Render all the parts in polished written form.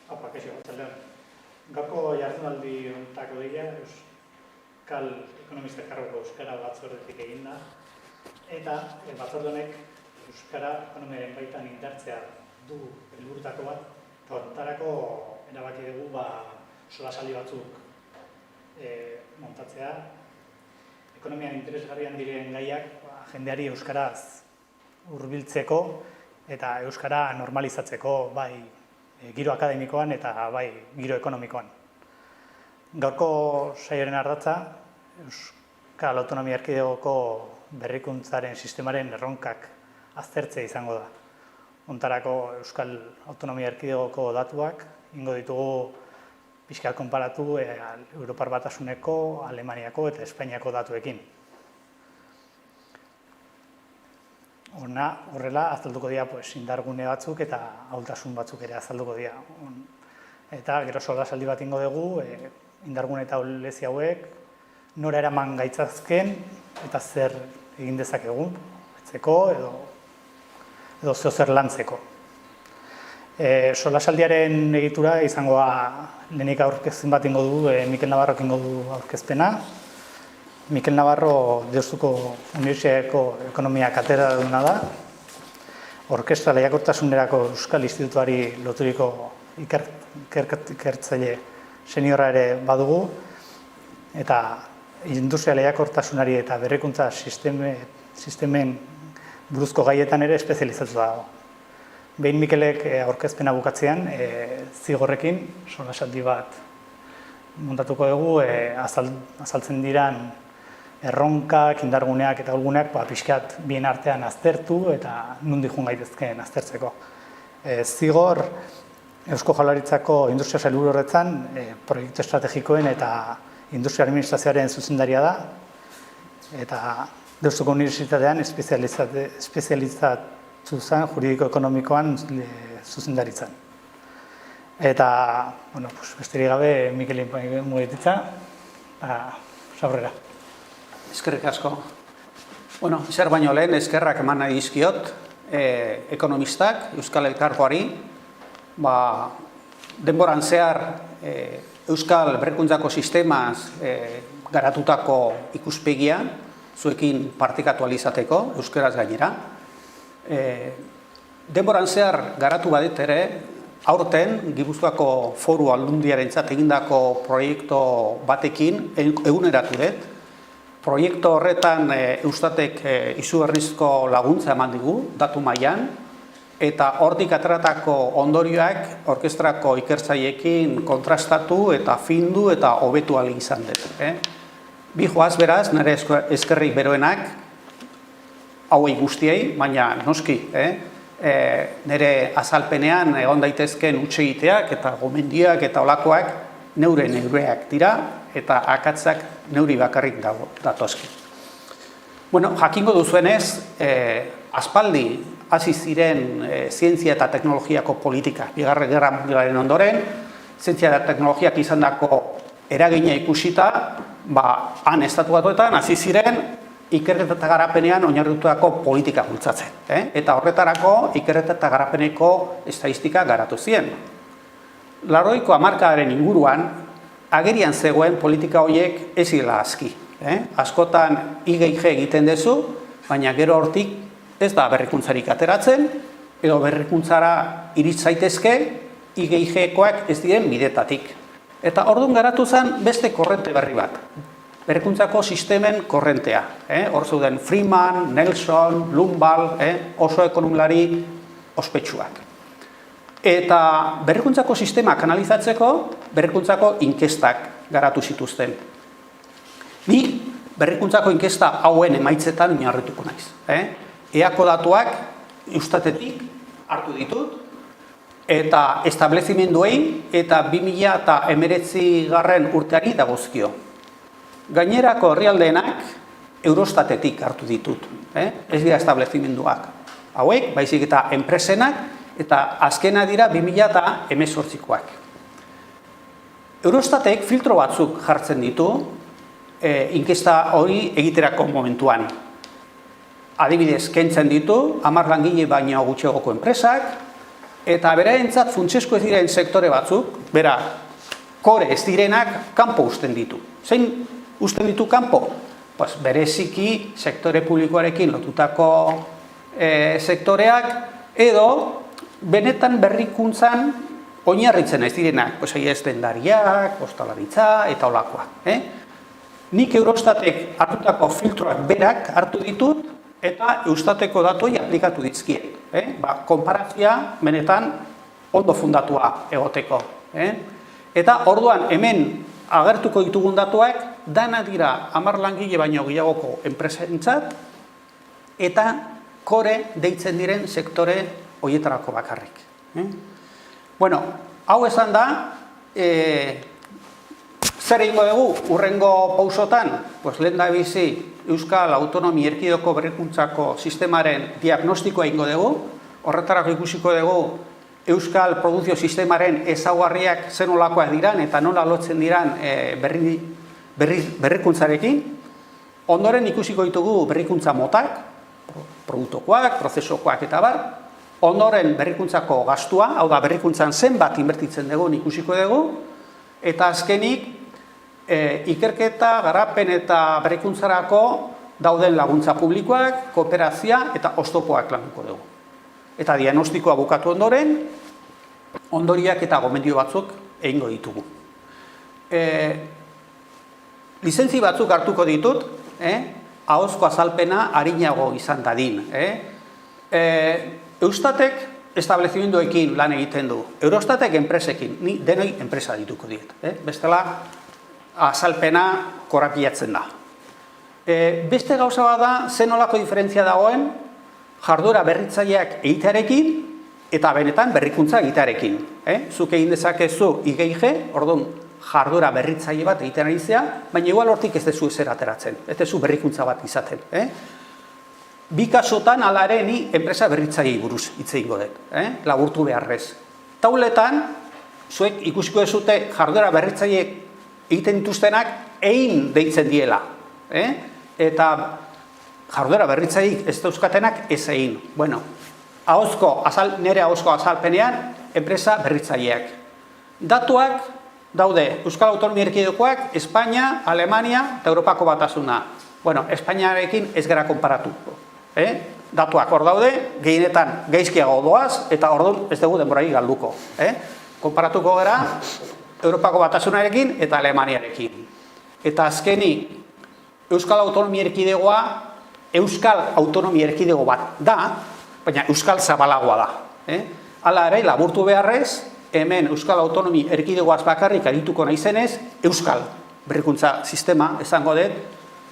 Kaixo, arratsaldeon. Gaurko jardunaldi honetako deia Euskal Ekonomista Kargoko Euskara Batzordetik egin da, eta batzorde honek Euskara ekonomiaren baitan indartzea du helburutako bat, eta horretarako erabaki dugu solasaldi batzuk montatzea. Ekonomian interesgarrian diren gaiak jendeari euskaraz hurbiltzeko eta euskara normalizatzeko bai giro akademikoan eta bai giro ekonomikoan. Gaurko saioaren ardatza Euskal Autonomia Erkidegoko berrikuntzaren sistemaren erronkak aztertzea izango da. Hontarako Euskal Autonomia Erkidegoko datuak ingo ditugu pixka konparatu Europar Batasuneko, Alemaniako eta Espainiako datuekin. Horrela, azalduko dira indargune batzuk eta ahultasun batzuk ere azalduko dira. Eta gero solasaldi bat ingo dugu, indargune eta ahulezi hauek nora eraman gaitzazken eta zer egin dezakegu, etzeko edo zer lantzeko. Solasaldiaren egitura izango lehenik aurkezpen bat ingo du, Mikel Navarrok ingo du aurkezpena. Mikel Navarro Deustuko Unibertsitateko Ekonomia katedraduna da. Orkestra Lehiakortasunerako Euskal Institutuari loturiko ikertzaile seniorra ere badugu, eta industria lehiakortasunari eta berrikuntza sistemen buruzko gaietan ere espezializatu dago. Behin Mikelek aurkezpena bukatzean, zigorrekin solasaldi bat montatuko dugu, azaltzen diran erronkak, indarguneak eta ahulguneak pixkat bien artean aztertu eta nondik joan gaitezkeen aztertzeko. Zigor, Eusko Jaurlaritzako industria sailburuordetzan proiektu estrategikoen eta industria administrazioaren zuzendaria da, eta Deustuko Unibertsitatean espezializatu zen juridiko-ekonomikoan zuzendaritzan. Eta, besterik gabe, Mikelin mugetitza, saurrera. Eskerrik asko. Zer baino lehen, eskerrak eman nahi dizkiot ekonomistak, Euskal Elkargoari, denboran zehar Euskal Berrikuntzako sistemaz garatutako ikuspegia, zuekin partekatu alizateko, euskaraz gainera. Denboran zehar garatu badet ere, aurten Gipuzkoako Foru Aldundiarentzat egindako proiektu batekin eguneratu dut. Proiektu horretan Eustatek izugarrizko laguntza eman digu, datu mailan, eta hortik ateratako ondorioak orkestrako ikertzaileekin kontrastatu eta findu eta hobetu ahal izan dut. Bi joaz beraz, nire eskerrik beroenak, hauei guztiei, baina noski, nire azalpenean egon daitezken hutsegiteak eta gomendiak eta olakoak neureak dira, eta akatzak neuri bakarrik datozki. Jakingo duzuenez, aspaldi hasi ziren zientzia eta teknologiako politika. Bigarren Gerra Mundialaren ondoren, zientzia eta teknologiak izandako eragina ikusita, han estatu batuetan hasi ziren ikerketa eta garapenean oinarritutako politika bultzatzen. Eta horretarako ikerketa eta garapeneko estatistika garatu ziren. 80ko hamarkadaren inguruan, agerian zegoen politika horiek ez zirela aski. Askotan IGIG egiten duzu, baina gero hortik ez da berrikuntzarik ateratzen, edo berrikuntzara iritz zaitezke IGIG-koak ez diren bidetatik. Eta orduan garatu zen beste korrente berri bat. Berrikuntzako sistemen korrentea. Hor zeuden Freeman, Nelson, Lumbal, oso ekonomilari ospetsuak. Eta berrikuntzako sistemak analizatzeko, berrikuntzako inkestak garatu zituzten. Ni berrikuntzako inkesta hauen emaitzetan oinarrituko naiz. EAko datuak Eustatetik hartu ditut, eta establezimenduei eta 2019 urteari dagozkio. Gainerako herrialdeenak Eurostatetik hartu ditut. Ez dira establezimenduak. Hauek, baizik eta enpresenak, eta azkena dira 2018koak. Eurostatek filtro batzuk jartzen ditu inkesta hori egiterako momentuan. Adibidez, kentzen ditu 10 langile baino gutxiagoko enpresak, eta beraientzat funtsezko ez diren sektore batzuk, bera, kore ez direnak kanpo uzten ditu. Zein uzten ditu kanpo? Pues bereziki sektore publikoarekin lotutako sektoreak edo benetan berrikuntzan oinarritzen ez direnak, pues ez dendariak, ostalaritza eta olakoak. Nik Eurostatek hartutako filtroak berak hartu ditut eta Eustateko datoi aplikatu dizkiet. Konparazioa benetan ondo fundatua egoteko. Eta orduan hemen agertuko ditugun datuak dana dira 10 langile baino gehiagoko enpresentzat eta kore deitzen diren sektore horietarako bakarrik. Bueno, hau esan da, zer egingo dugu hurrengo pausotan? Pues lehendabizi Euskal Autonomia Erkidegoko berrikuntzako sistemaren diagnostikoa egingo dugu, horretarako ikusiko dugu Euskal Produzio Sistemaren ezaugarriak zer nolakoak diran eta nola lotzen diran berrikuntzarekin. Ondoren ikusiko ditugu berrikuntza motak, produktokoak, prozesokoak eta bar. Ondoren berrikuntzako gastua, hau da berrikuntzan zenbat inbertitzen dugu ikusiko dugu. Eta azkenik, ikerketa, garapen eta berrikuntzarako dauden laguntza publikoak, kooperazioa eta oztopoak landuko dugu. Eta diagnostikoa bukatu ondoren, ondoriak eta gomendio batzuk egingo ditugu. Lizentzi batzuk hartuko ditut, ahozko azalpena arinago izan dadin. Eustatek establezimenduekin lan egiten du, Eurostatek enpresekin, ni denoi enpresa dituko diet. Bestela, azalpena korapilatzen da. Beste gauza bat da, zen nolako diferentzia dagoen, jarduera berritzaileak egitearekin eta benetan berrikuntza egitearekin. Zuk egin dezakezu IGIG, orduan jarduera berritzaile bat egiten ari zea, baina igual hortik ez dezu ezer ateratzen, ez dezu berrikuntza bat izaten. Bi kasutan hala ere ni enpresa berritzailei buruz hitz egingo dut, laburtu beharrez. Tauletan, zuek ikusiko duzute jarduera berritzaile egiten dituztenak egin deitzen diela. Eta jarduera berritzaileik ez dauzkatenak ez egin. Bueno, nire ahozko azalpenean enpresa berritzaileak. Datuak daude Euskal Autonomia Erkidegokoak, Espainia, Alemania eta Europako Batasuna. Bueno, Espainiarekin ez gara konparatuko. Datuak hor daude, gehienetan gaizkiago doaz, eta orduan ez dugu denborai galduko. Konparatuko gara Europako Batasunarekin eta Alemaniarekin. Eta azkeni, Euskal Autonomia Erkidegoa Euskal Autonomia Erkidego bat da, baina Euskal zabalagoa da. Hala ere, laburtu beharrez, hemen Euskal Autonomia Erkidegoaz bakarrik arituko naizenez, Euskal berrikuntza sistema, esango dut,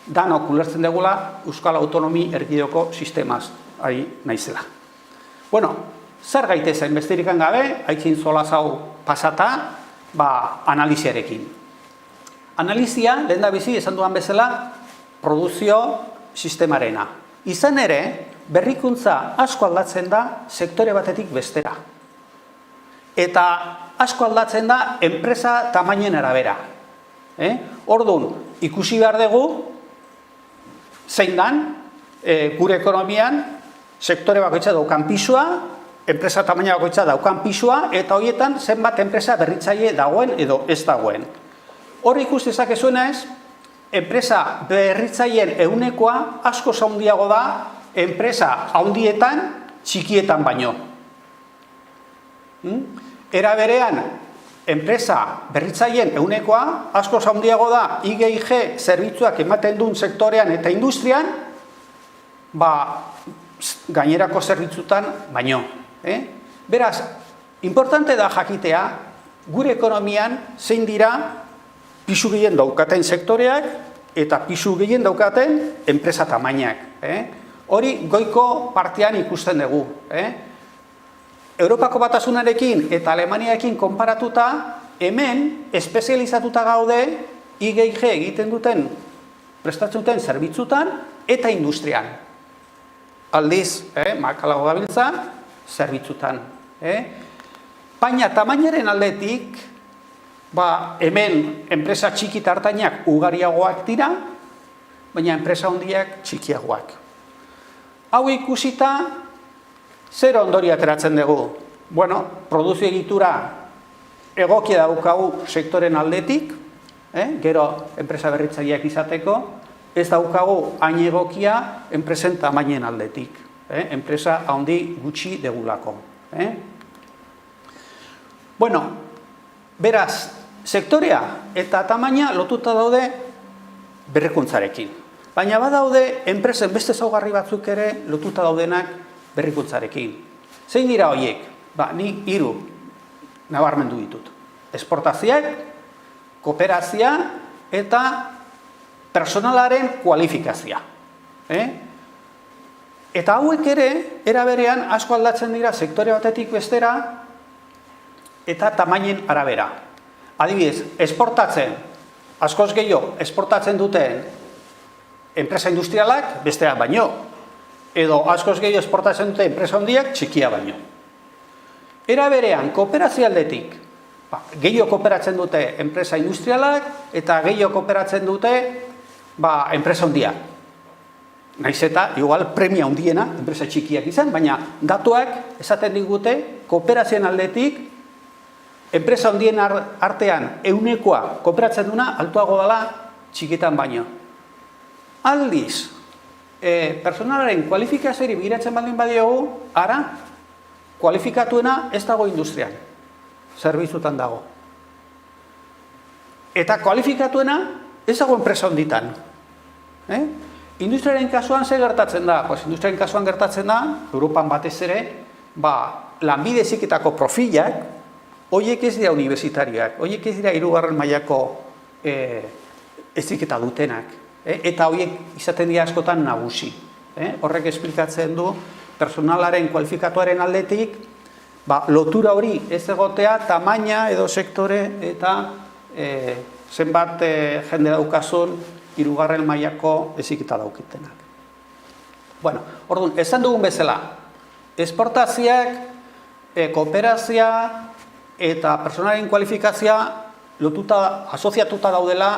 danok ulertzen dugula Euskal Autonomia Erkidegoko sistemaz ari naizela. Bueno, zer gaitezen bestirikan gabe, aitzin solazau pasata, analiziarekin. Analizia, lehen da bizi, esan duan bezala, produzio sistemarena. Izan ere, berrikuntza asko aldatzen da sektore batetik bestera. Eta asko aldatzen da enpresa tamainen arabera. Orduan, ikusi behar dugu, zein dan, gure ekonomian, sektore bakoitza daukan pisua, enpresa tamaina bakoitza daukan pisua, eta horietan zenbat enpresa berritzaile dagoen edo ez dagoen. Hor ikus dezakezuena ez, enpresa berritzaileen ehunekoa asko handiago da enpresa handietan txikietan baino. Era berean, enpresa berritzaileen ehunekoa asko handiago da IGIG zerbitzuak ematen duen sektorean eta industrian, gainerako zerbitzutan baino. Beraz, importante da jakitea, gure ekonomian zein dira pisu gehien daukaten sektoreak eta pisu gehien daukaten enpresa tamainak. Hori goiko partean ikusten dugu. Europako Batasunarekin eta Alemaniarekin konparatuta, hemen espezializatuta gaude IGIG egiten duten, prestatzen duten zerbitzutan eta industrian. Aldiz, makalago gabiltza, zerbitzutan. Baina tamainaren aldetik, hemen enpresa txiki eta hartainak ugariagoak dira, baina enpresa handiak txikiagoak. Hau ikusita, zer ondori ateratzen dugu? bueno, produzio egitura egokia daukagu sektoren aldetik, gero enpresa berritzaileak izateko, ez daukagu hain egokia enpresen tamainen aldetik, enpresa handi gutxi degulako. Bueno, beraz, sektorea eta tamaina lotuta daude berrikuntzarekin. Baina badaude enpresen beste ezaugarri batzuk ere lotuta daudenak berrikuntzarekin. Zein dira horiek? Ni 3 nabarmendu ditut. Esportazioak, kooperazioa eta personalaren kualifikazioa. Eta hauek ere, era berean asko aldatzen dira sektore batetik bestera eta tamainen arabera. Adibidez, esportatzen, askoz gehiago esportatzen duten enpresa industrialak bestea baino, edo askoz gehiago esportatzen dute enpresa handiak txikia baino. Era berean, kooperazio aldetik, gehiago kooperatzen dute enpresa industrialak eta gehiago kooperatzen dute enpresa handiak. Naiz eta, igual, premia handiena enpresa txikiak izan, baina datuak esaten digute kooperazioen aldetik enpresa handien artean ehunekoa kooperatzen duna altuago dela txikitan baino. Aldiz, personalaren kualifikazioari begiratzen baldin badiogu, ara, kualifikatuena ez dago industrian, zerbitzutan dago. Eta kualifikatuena ez dago enpresa handitan. Industriaren kasuan zer gertatzen da? Industriaren kasuan gertatzen da, Europan batez ere, lanbide heziketako profilak, horiek ez dira universitarioak, horiek ez dira 3. mailako heziketa dutenak, eta horiek izaten dira askotan nagusi. Horrek esplikatzen du personalaren kualifikatuaren aldetik, lotura hori ez egotea tamaina edo sektore eta zenbat jende daukazun 3. mailako heziketa dauketenak. Bueno, orduan, esan dugun bezala, esportazioak, kooperazioa eta personalaren kualifikazioa lotuta, asoziatuta daudela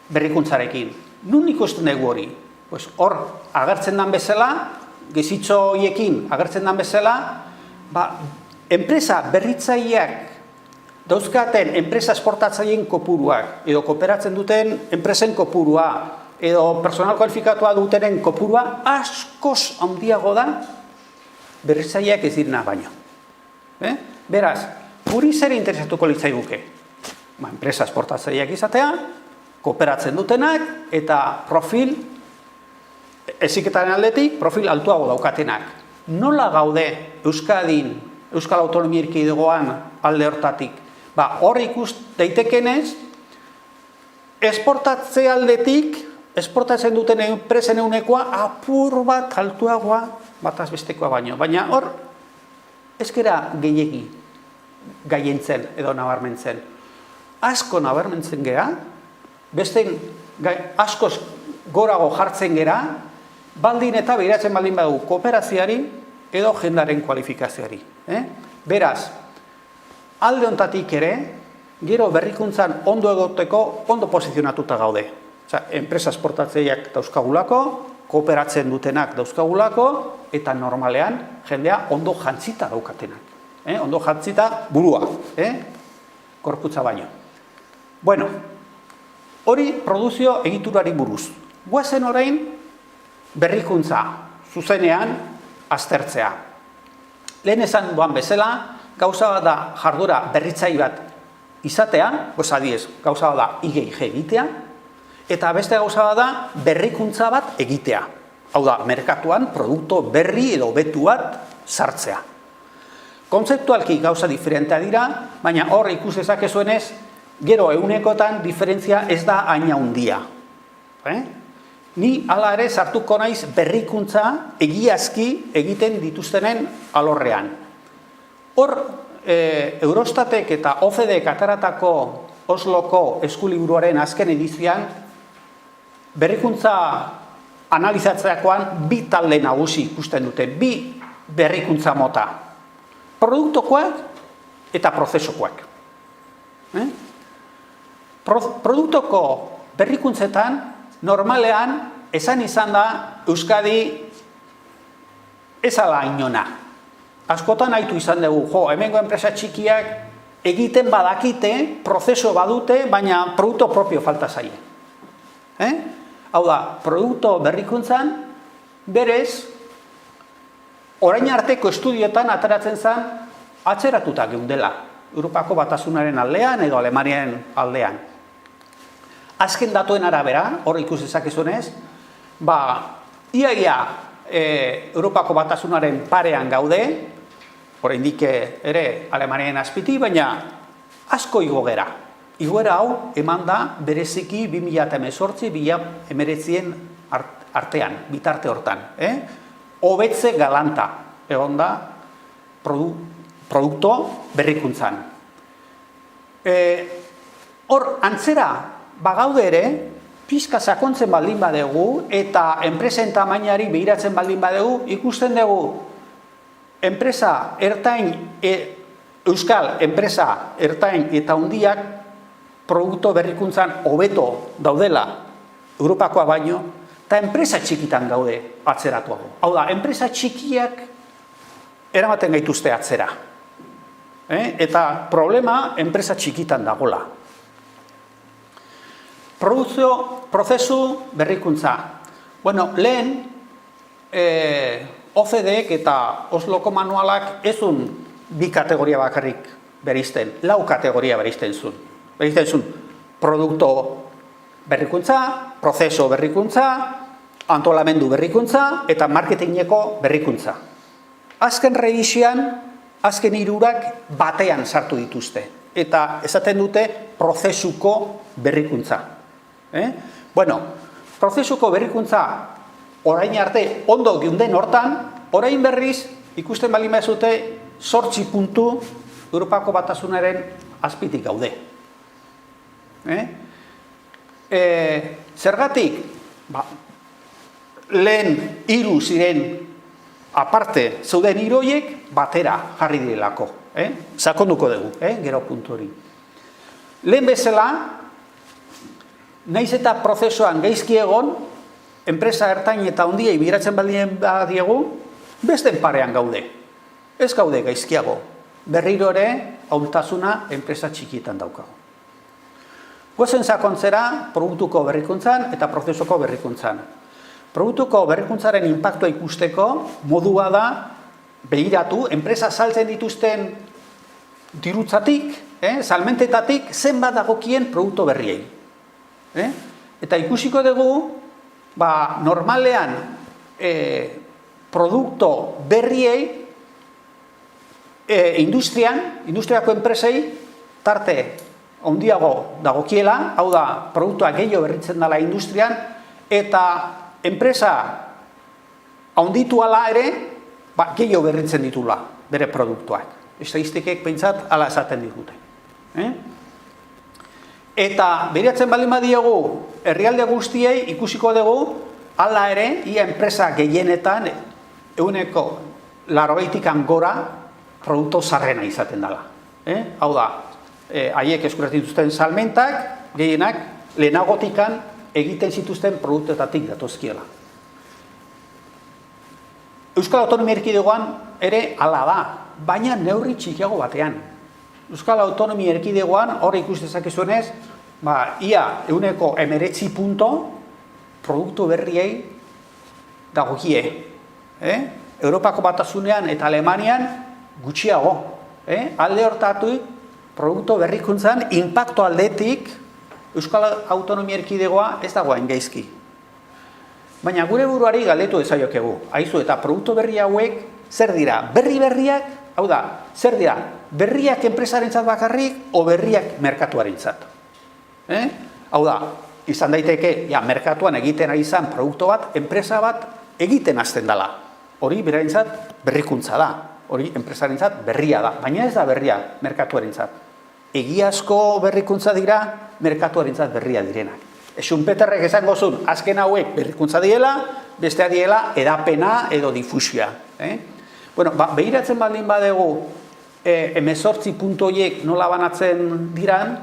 berrikuntzarekin. Nun ikusten dugu hori? Hor, agertzen den bezala, gezitxo horiekin agertzen den bezala, enpresa berritzaileak dauzkaten enpresa esportatzaileen kopuruak, edo kooperatzen duten enpresen kopurua, edo personal kualifikatua dutenen kopurua, askoz handiago da berritzaileak ez direna baino. Beraz, guri zer interesatuko litzaiguke? Enpresa esportatzaileak izatea, kooperatzen dutenak, eta profil, heziketaren aldetik, profil altuago daukatenak. Nola gaude Euskadin, Euskal Autonomia Erkidegoan alde hortatik? Hor ikus daitekenez, esportatze aldetik, esportatzen duten enpresen ehunekoa apur bat altuagoa bataz bestekoa baino. Baina hor, ezkera gehiegi gaientzen edo nabarmentzen. Asko nabarmentzen gera, beste askoz gorago jartzen gera, baldin eta behiratzen baldin badugu kooperazioari edo jendaren kualifikazioari. Beraz, alde hontatik ere, gero berrikuntzan ondo egoteko ondo posizionatuta gaude. Enpresa esportatzaileak dauzkagulako, kooperatzen dutenak dauzkagulako, eta normalean jendea ondo jantzita daukatenak. Ondo jantzita burua, korputza baino. Bueno, hori produzio egiturari buruz. Guazen orain berrikuntza zuzenean aztertzea. Lehen esan duan bezala, gauza bat da jardura berritzaile bat izatea, adibidez, gauza bat da IGIG egitea, eta beste gauza bat da berrikuntza bat egitea. Hau da, merkatuan produktu berri edo hobetu bat sartzea. Kontzeptualki gauza diferentea dira, baina hor ikus dezakezuenez, gero ehunekotan diferentzia ez da hain handia. Ni hala ere sartuko naiz berrikuntza egiazki egiten dituztenen alorrean. Hor, Eurostatek eta OCDEk ataratako Osloko eskuliburuaren azken edizioan, berrikuntza analizatzeakoan 2 talde nagusi ikusten dute, 2 berrikuntza mota. Produktokoak eta prozesokoak. Produktoko berrikuntzetan, normalean, esan izan da Euskadi ez ala inona. askotan haitu izan dugu, hemengo enpresa txikiak egiten badakite, prozeso badute, baina produkto propio falta zaie. Hau da, produkto berrikuntzan, berez, orain arteko estudioetan ateratzen zen, atzeratuta geundela, Europako Batasunaren aldean edo Alemaniaren aldean. Azken datuen arabera, hor ikus dezakezunez, ia Europako Batasunaren parean gaude, oraindik ere Alemaniaren azpiti, baina asko igogera. Igoera hau eman da bereziki 2018-2019 artean, bitarte hortan. Hobetze galanta egon da produkto berrikuntzan. Hor, antzera bagaude ere, pixka sakontzen baldin badegu eta enpresen tamainari behiratzen baldin badegu, ikusten dugu enpresa ertain, euskal enpresa ertain eta handiak produkto berrikuntzan hobeto daudela Europakoa baino, eta enpresa txikitan gaude atzeratuago. Hau da, enpresa txikiak eramaten gaituzte atzera. Eta problema enpresa txikitan dagola. Prozesu berrikuntza. Bueno, lehen OCDEek eta Osloko manualak ezun bi kategoria bakarrik berizten, 4 kategoria berizten zuen. Produkto berrikuntza, prozeso berrikuntza, antolamendu berrikuntza eta marketingeko berrikuntza. Azken revisioan, azken 3 batean sartu dituzte. Eta esaten dute prozesuko berrikuntza. Bueno, prozesuko berrikuntza orain arte ondo geunden hortan, orain berriz ikusten baldin baduzue 8 puntu Europako Batasunaren azpitik gaude. Zergatik, lehen 3 ziren aparte zeuden 3 horiek batera jarri direlako. Sakonduko dugu, gero puntu hori. Lehen bezala, naiz eta prozesuan gaizki egon, enpresa ertain eta handiei bideratzen baldin badiegu, besten parean gaude. Ez gaude gaizkiago. Berriro ere, ahultasuna enpresa txikietan daukago. Goazen sakontzera produktuko berrikuntzan eta prozesuko berrikuntzan. Produktuko berrikuntzaren inpaktua ikusteko modua da begiratu, enpresa saltzen dituzten dirutzatik, salmentetatik, zenbat dagokien produktu berriei. Eta ikusiko dugu, normalean produktu berriei industriako enpresei tarte handiago dagokiela, hau da, produktua gehiago berritzen dela industrian, eta enpresa handitu ala ere, gehiago berritzen ditula bere produktuak. Estatistikek pentsat ala esaten digute. Eta behiratzen baldin badiegu herrialde guztiei ikusiko dugu, ala ere, ia enpresa gehienetan, 80% gora produktu zarrena izaten dela. Hau da, haiek eskuratzen dituzten salmentak, gehienak, lehenagotikan egiten zituzten produktuetatik datozkiela. Euskal Autonomia Erkidegoan ere hala da, baina neurri txikiago batean. Euskal Autonomia Erkidegoan, hor ikus dezakezuenez, ia 19 punto produktu berriei dagokie. Europako Batasunean eta Alemanian gutxiago. Alde hortatik, produktu berrikuntzan, inpaktu aldetik, Euskal Autonomia Erkidegoa ez dagoen gaizki. Baina gure buruari galdetu ezaiokegu. Aizu, eta produktu berri hauek, zer dira? Berriak, hau da, zer dira? Berriak enpresarentzat bakarrik, o berriak merkatuarentzat. Hau da, izan daiteke, merkatuan egiten ari izan produktu bat, enpresa bat egiten hasten dela. Hori berarentzat berrikuntza da. Hori enpresarentzat berria da. Baina ez da berria merkatuarentzat. Egiazko berrikuntza dira, merkatuarentzat berria direnak. Schumpeterrek esango zuen, azken hauek berrikuntza diela, bestea diela edapena edo difusioa. Behiratzen baldin badegu, 18 puntu horiek nola banatzen diran,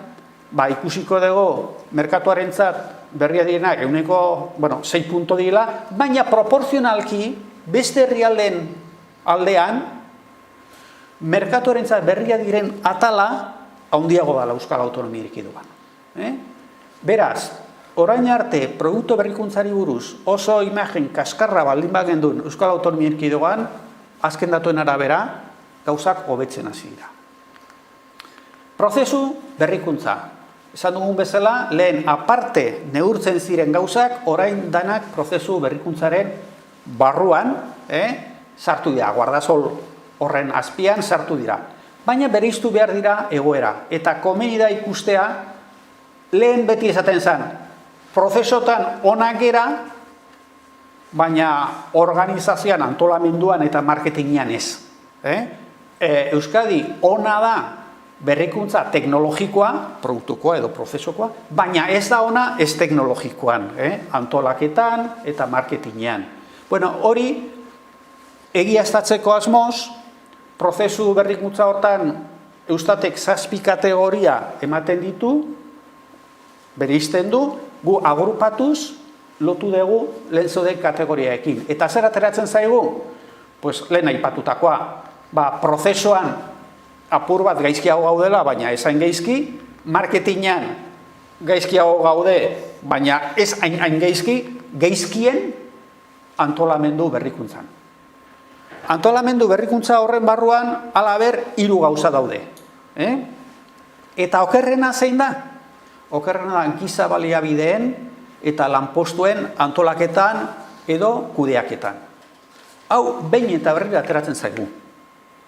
ikusiko dugu merkatuarentzat berria direnak, 6 puntu dira, baina proporzionalki beste herrialdeen aldean, merkatuarentzat berria diren atala handiago dela Euskal Autonomia Erkidegoan. Beraz, orain arte produktu berrikuntzari buruz oso imagen kaskarra baldin bagendun Euskal Autonomia Erkidegoan, azken datuen arabera, gauzak hobetzen hasi dira. Prozesu berrikuntza. Esan dugun bezala, lehen aparte neurtzen ziren gauzak, orain danak prozesu berrikuntzaren barruan sartu dira, guardasol horren azpian sartu dira. Baina bereiztu behar dira egoera. Eta komeni da ikustea, lehen beti esaten zen, prozesotan onak gera, baina organizazioan, antolamenduan eta marketingian ez. Euskadi ona da berrikuntza teknologikoa, produktukoa edo prozesokoa, baina ez da ona ez teknologikoan, antolaketan eta marketingean. Bueno, hori egiaztatzeko asmoz, prozesu berrikuntza hortan Eustatek 7 kategoria ematen ditu, bereizten du, gu agrupatuz lotu dugu lehen zeuden kategoriaekin. Eta zer ateratzen zaigu? Pues lehen aipatutakoa, prozesoan apur bat gaizkiago gaudela, baina esain gaizki, marketingan gaizkiago gaude, baina ez hain gaizki, gaizkien antolamendu berrikuntzan. Antolamendu berrikuntza horren barruan, halaber 3 gauza daude. Eta okerrena zein da? Okerrena da giza baliabideen eta lanpostuen antolaketan edo kudeaketan. Hau, behin eta berriro ateratzen zaigu.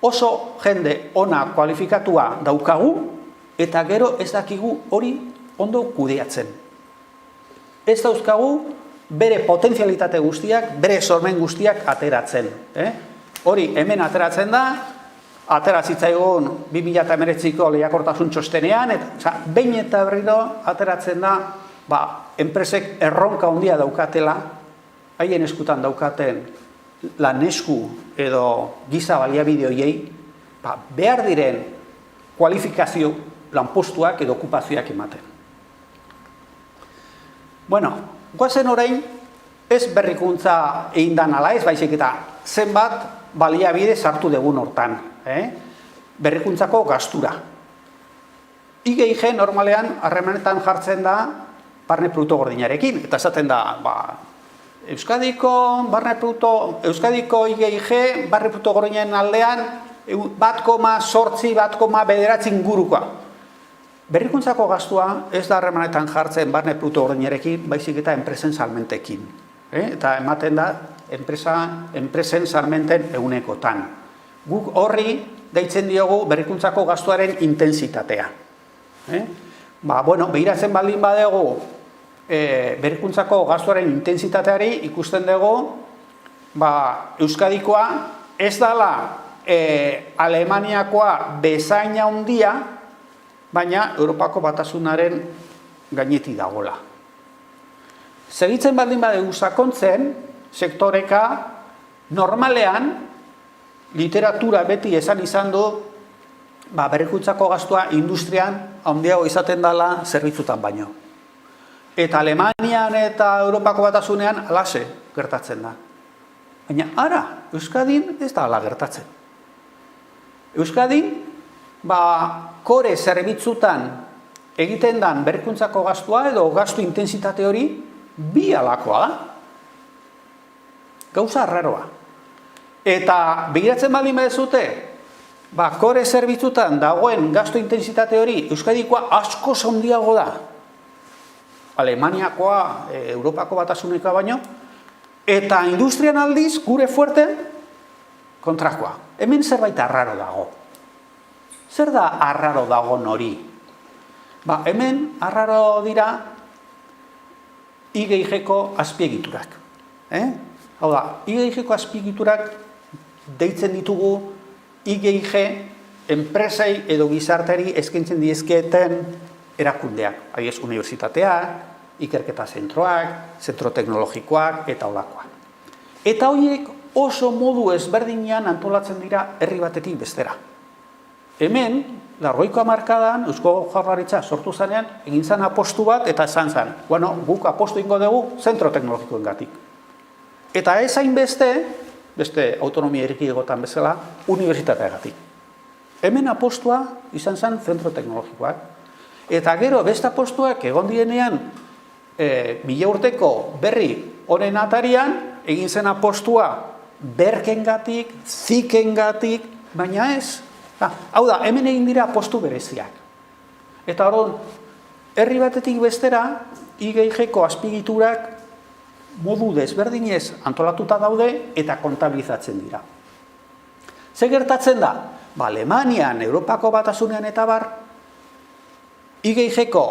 Oso jende ona kualifikatua daukagu, eta gero ez dakigu hori ondo kudeatzen. Ez dauzkagu bere potentzialitate guztiak, bere sormen guztiak ateratzen. Hori hemen ateratzen da, aterazitzaigun 2019ko lehiakortasun txostenean, behin eta berriro ateratzen da, enpresek erronka handia daukatela, haien eskutan daukaten lanesku edo giza baliabide horiei, behar diren kualifikazio lanpostuak edo okupazioak ematen. Bueno, goazen orain, ez berrikuntza egin dan ala ez, baizik eta zenbat baliabide sartu dugun hortan. Berrikuntzako gastura. IGIG normalean harremanetan jartzen da barne produktu gordinarekin, eta esaten da, Euskadiko IGIG barne produktu gordinaren aldean 1,8, 1,9 ingurukoa. Berrikuntzako gastua ez da harremanetan jartzen barne produktu gordinarekin, baizik eta enpresen salmentekin. Eta ematen da enpresen salmenten egunekotan. Guk horri deitzen diogu berrikuntzako gastuaren intensitatea. Behiratzen baldin badegu berrikuntzako gastuaren intensitateari ikusten dugu Euskadikoa ez dela Alemaniakoa bezain handia, baina Europako Batasunaren gainetik dagoela. Segitzen baldin badegu sakontzen, sektoreka normalean literatura beti esan izan du berrikuntzako gastua industrian handiago izaten dela zerbitzutan baino. Eta Alemanian eta Europako Batasunean alase gertatzen da. Baina ara, Euskadin ez da ala gertatzen. Euskadin, kore zerbitzutan egiten dan berrikuntzako gastua edo gastu intensitate hori 2 alakoa da. Gauza arraroa. Eta begiratzen baldin badezute, kore zerbitzutan dagoen gastu intensitate hori Euskadikoa asko handiago da. Alemaniakoa, Europako Batasunekoa baino, eta industrian aldiz gure fuerte kontrakoa. Hemen zerbait arraro dago. Zer da arraro dago nori? Hemen arraro dira IGIG-ko azpiegiturak. Hau da, IGIG-ko azpiegiturak deitzen ditugu IGIG enpresei edo gizarteari eskaintzen dizkieten erakundeak. Haiez, unibertsitateak, ikerketa zentroak, zentro teknologikoak eta holakoak. Eta horiek oso modu ezberdinean antolatzen dira herri batetik bestera. Hemen, 80ko hamarkadan, Eusko Jaurlaritza sortu zanean, egin zen apostu bat eta esan zen. Guk apostu ingo dugu zentro teknologikoengatik. Eta ez hain beste autonomia erkidegotan bezala, unibertsitateagatik. Hemen apostua izan zen zentro teknologikoak. Eta gero, beste apostuak egon dienean, 1000 urteko berri honen atarian, egin zen apostua berkengatik, zikengatik, baina ez. Hau da, hemen egin dira apostu bereziak. Eta hor, herri batetik bestera, IGIG-ko azpigiturak modu desberdinez antolatuta daude eta kontabilizatzen dira. Ze gertatzen da? Alemanian, Europako Batasunean eta bar, IGIG-ko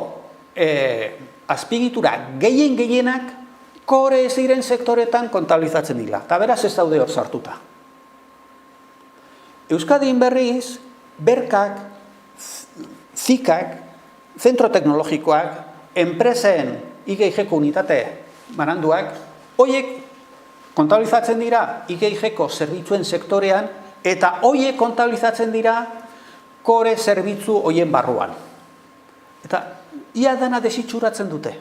azpigitura gehienak kore ez diren sektoretan kontabilizatzen dira. Eta beraz ez daude hor sartuta. Euskadin berriz, berkak, zikak, zentro teknologikoak, enpresen IGIG-ko unitate bananduak, horiek kontabilizatzen dira IGIG-ko zerbitzuen sektorean eta horiek kontabilizatzen dira kore zerbitzu horien barruan. Eta ia dena desitxuratzen dute.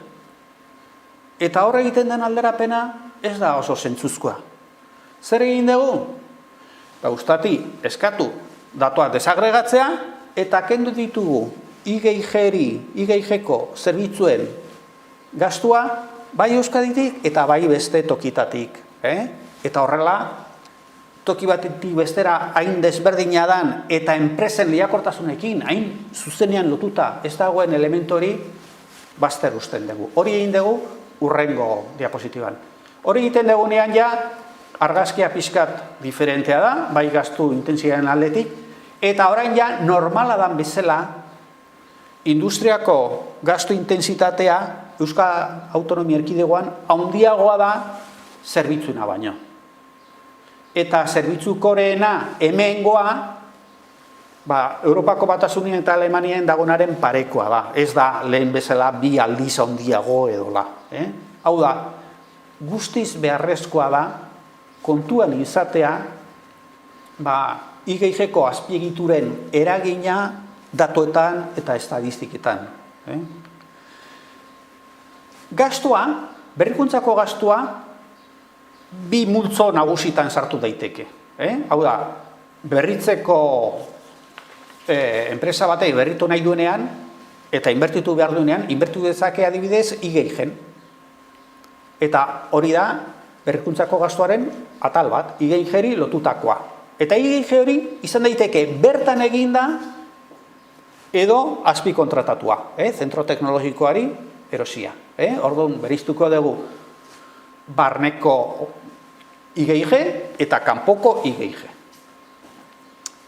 Eta hor egiten den alderapena ez da oso zentzuzkoa. Zer egin dugu? Gustati eskatu datuak desagregatzea eta kendu ditugu IGIG-ko zerbitzuen gastua bai Euskaditik eta bai beste tokitatik. Eta horrela, toki batetik bestera hain desberdina dan eta enpresen lehiakortasunekin hain zuzenean lotuta ez dagoen elementori bazter usten dugu. Hori egin dugu urrengo diapositiban. Hori egiten dugunean ja argazkia pixkat diferentea da, bai gastu intentsiaren aldetik, eta orain ja normala dan bezala industriako gastu intensitatea Euskal Autonomia Erkidegoan handiagoa da zerbitzuena baino. Eta zerbitzu koreena hemengoa Europako Batasunean eta Alemanian dagonaren parekoa da. Ez da lehen bezala 2 aldiz handiago edola. Hau da, guztiz beharrezkoa da kontuan izatea IGIG-ko azpiegituren eragina datuetan eta estadistiketan. Gastua, berrikuntzako gastua, 2 multzo nagusitan sartu daiteke. Hau da, berritzeko enpresa batei berritu nahi duenean, eta inbertitu behar duenean, inbertitu dezake adibidez IGIG-en. Eta hori da, berrikuntzako gastuaren atal bat, IGIG-eri lotutakoa. Eta IGIG hori izan daiteke bertan eginda edo azpi kontratatua, zentro teknologikoari erosia. Orduan, beriztuko dugu barneko IGIG eta kanpoko IGIG.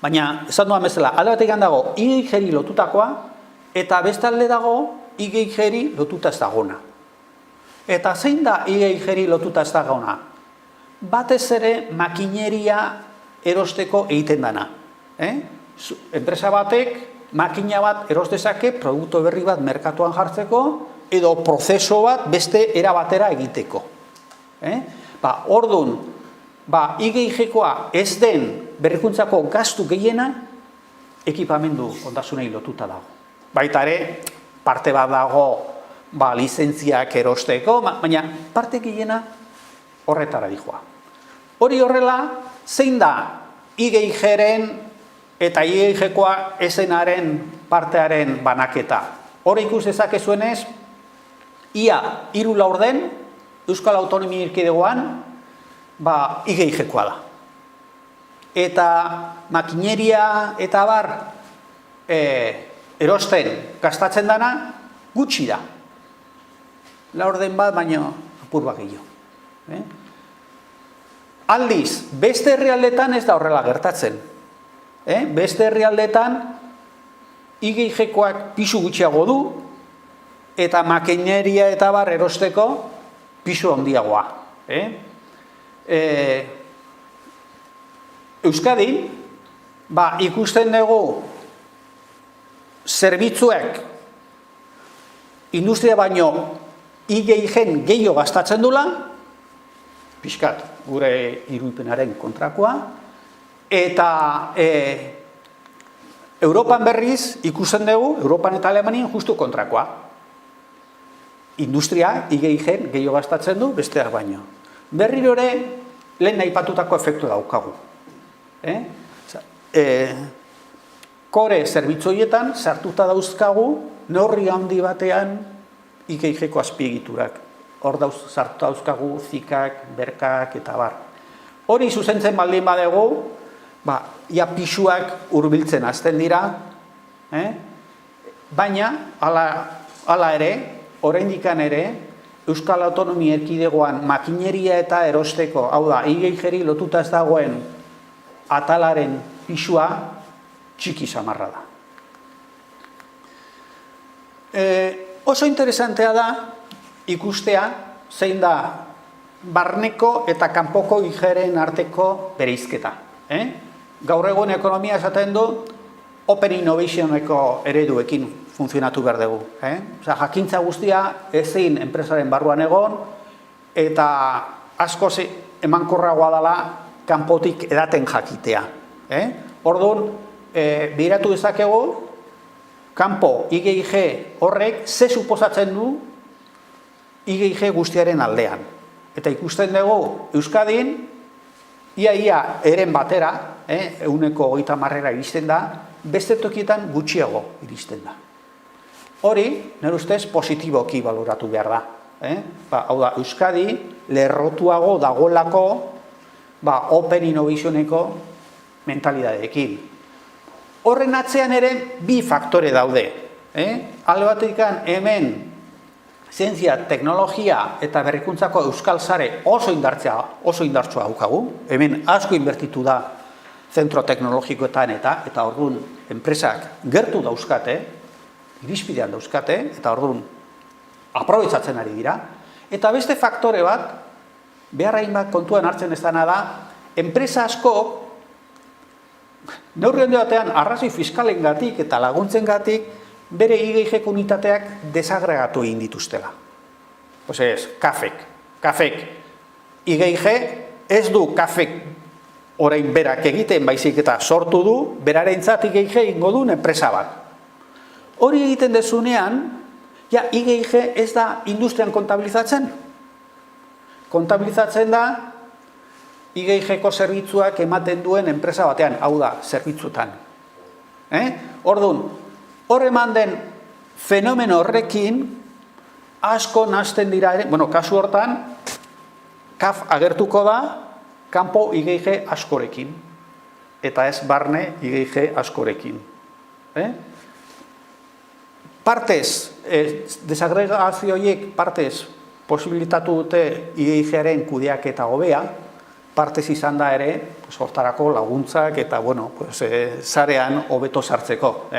Baina, esan duan bezala, alde batean dago IGIG-eri lotutakoa eta bestalde dago IGIG-eri lotuta ez dagona. Eta zein da IGIG-eri lotuta ez dagona? Batez ere makineria erosteko egiten dana. Enpresa batek makina bat eros dezake produktu berri bat merkatuan jartzeko edo prozeso bat beste era batera egiteko. Orduan, IGIG-koa ez den berrikuntzako gastu gehiena ekipamendu ondasunei lotuta dago. Baita ere, parte bat dago lizentziak erosteko, baina parte gehiena horretara dijoa. Hori horrela, zein da IGIG-ren eta IGIG-koa esenaren partearen banaketa? Hori ikus dezakezuenez, ia 3 laurden Euskal Autonomia Erkidegoan IGIG-koa da. Eta makineria eta bar erosten gastatzen dana gutxi da. Laurden bat, baina apur bat gehiago. Aldiz, beste herrialdetan ez da horrela gertatzen. Beste herrialdetan IGIG-koak pisu gutxiago du eta makineria eta bar erosteko pisu handiagoa. Euskadin, ikusten dugu zerbitzuek industria baino IGIG-en gehiago gastatzen dula, pixkat, gure irudipenaren kontrakoa, eta Europan berriz ikusten dugu, Europan eta Alemanian justu kontrakoa. Industria IGIG-en gehiago gastatzen du, besteak baino. Berriro ere, lehen aipatutako efektu daukagu. kore zerbitzoietan sartuta dauzkagu neurri handi batean IGIG-ko azpiegiturak. Hor sartuta dauzkagu zikak, berkak eta bar. Hori zuzentzen baldin badegu, ia pisuak hurbiltzen hasten dira, baina, hala ere, oraindikan ere, Euskal Autonomia Erkidegoan makineria eta erosteko, hau da, IGIG-ri lotuta ez dagoen atalaren pisua txiki samarra da. Oso interesantea da ikustea zein da barneko eta kanpoko IG-ren arteko bereizketa. Gaur egun ekonomia esaten du Open Innovationeko ereduekin funtzionatu behar dugu. Jakintza guztia ezin enpresaren barruan egon eta asko emankorragoa dela kanpotik edaten jakitea. Orduan, biratu dezakegu, kanpo IGIG horrek ze suposatzen du IGIG guztiaren aldean. Eta ikusten dugu Euskadin, ia eren batera, 130 iristen da, beste tokietan gutxiago iristen da. Hori, nire ustez, positiboki baloratu behar da. Hau da, Euskadi lerrotuago dagoelako Open Innovationeko mentalidadeekin. Horren atzean ere bi faktore daude. Alde batetik hemen zientzia, teknologia eta berrikuntzako euskal sare oso indartsua daukagu. Hemen asko inbertitu da zentro teknologikoetan eta orduan enpresak gertu dauzkate, irizpidean dauzkate, eta orduan aprobetxatzen ari dira. Eta beste faktore bat, beharrain bat kontuan hartzen ez dana da, enpresa asko, neurri handi batean, arrazoi fiskalengatik eta laguntzengatik, bere IGIG unitateak desagregatu egin dituztela. Kafek. IGIG ez du kafek orain berak egiten baizik eta sortu du, berarentzat IGIG egingo duen enpresa bat. Hori egiten dezunean, IGIG ez da industrian kontabilizatzen. Kontabilizatzen da IGIG-ko zerbitzuak ematen duen enpresa batean, hau da, zerbitzuetan. Orduan, hor eman den fenomeno horrekin asko nahasten dira ere, kasu hortan, kaf agertuko da, kanpo IGIG askorekin, eta ez barne IGIG askorekin. Partez, desagregazio horiek partez posibilitatu dute IGIG-aren kudeaketa hobea, partez izan da ere, hortarako laguntzak eta, sarean hobeto sartzeko.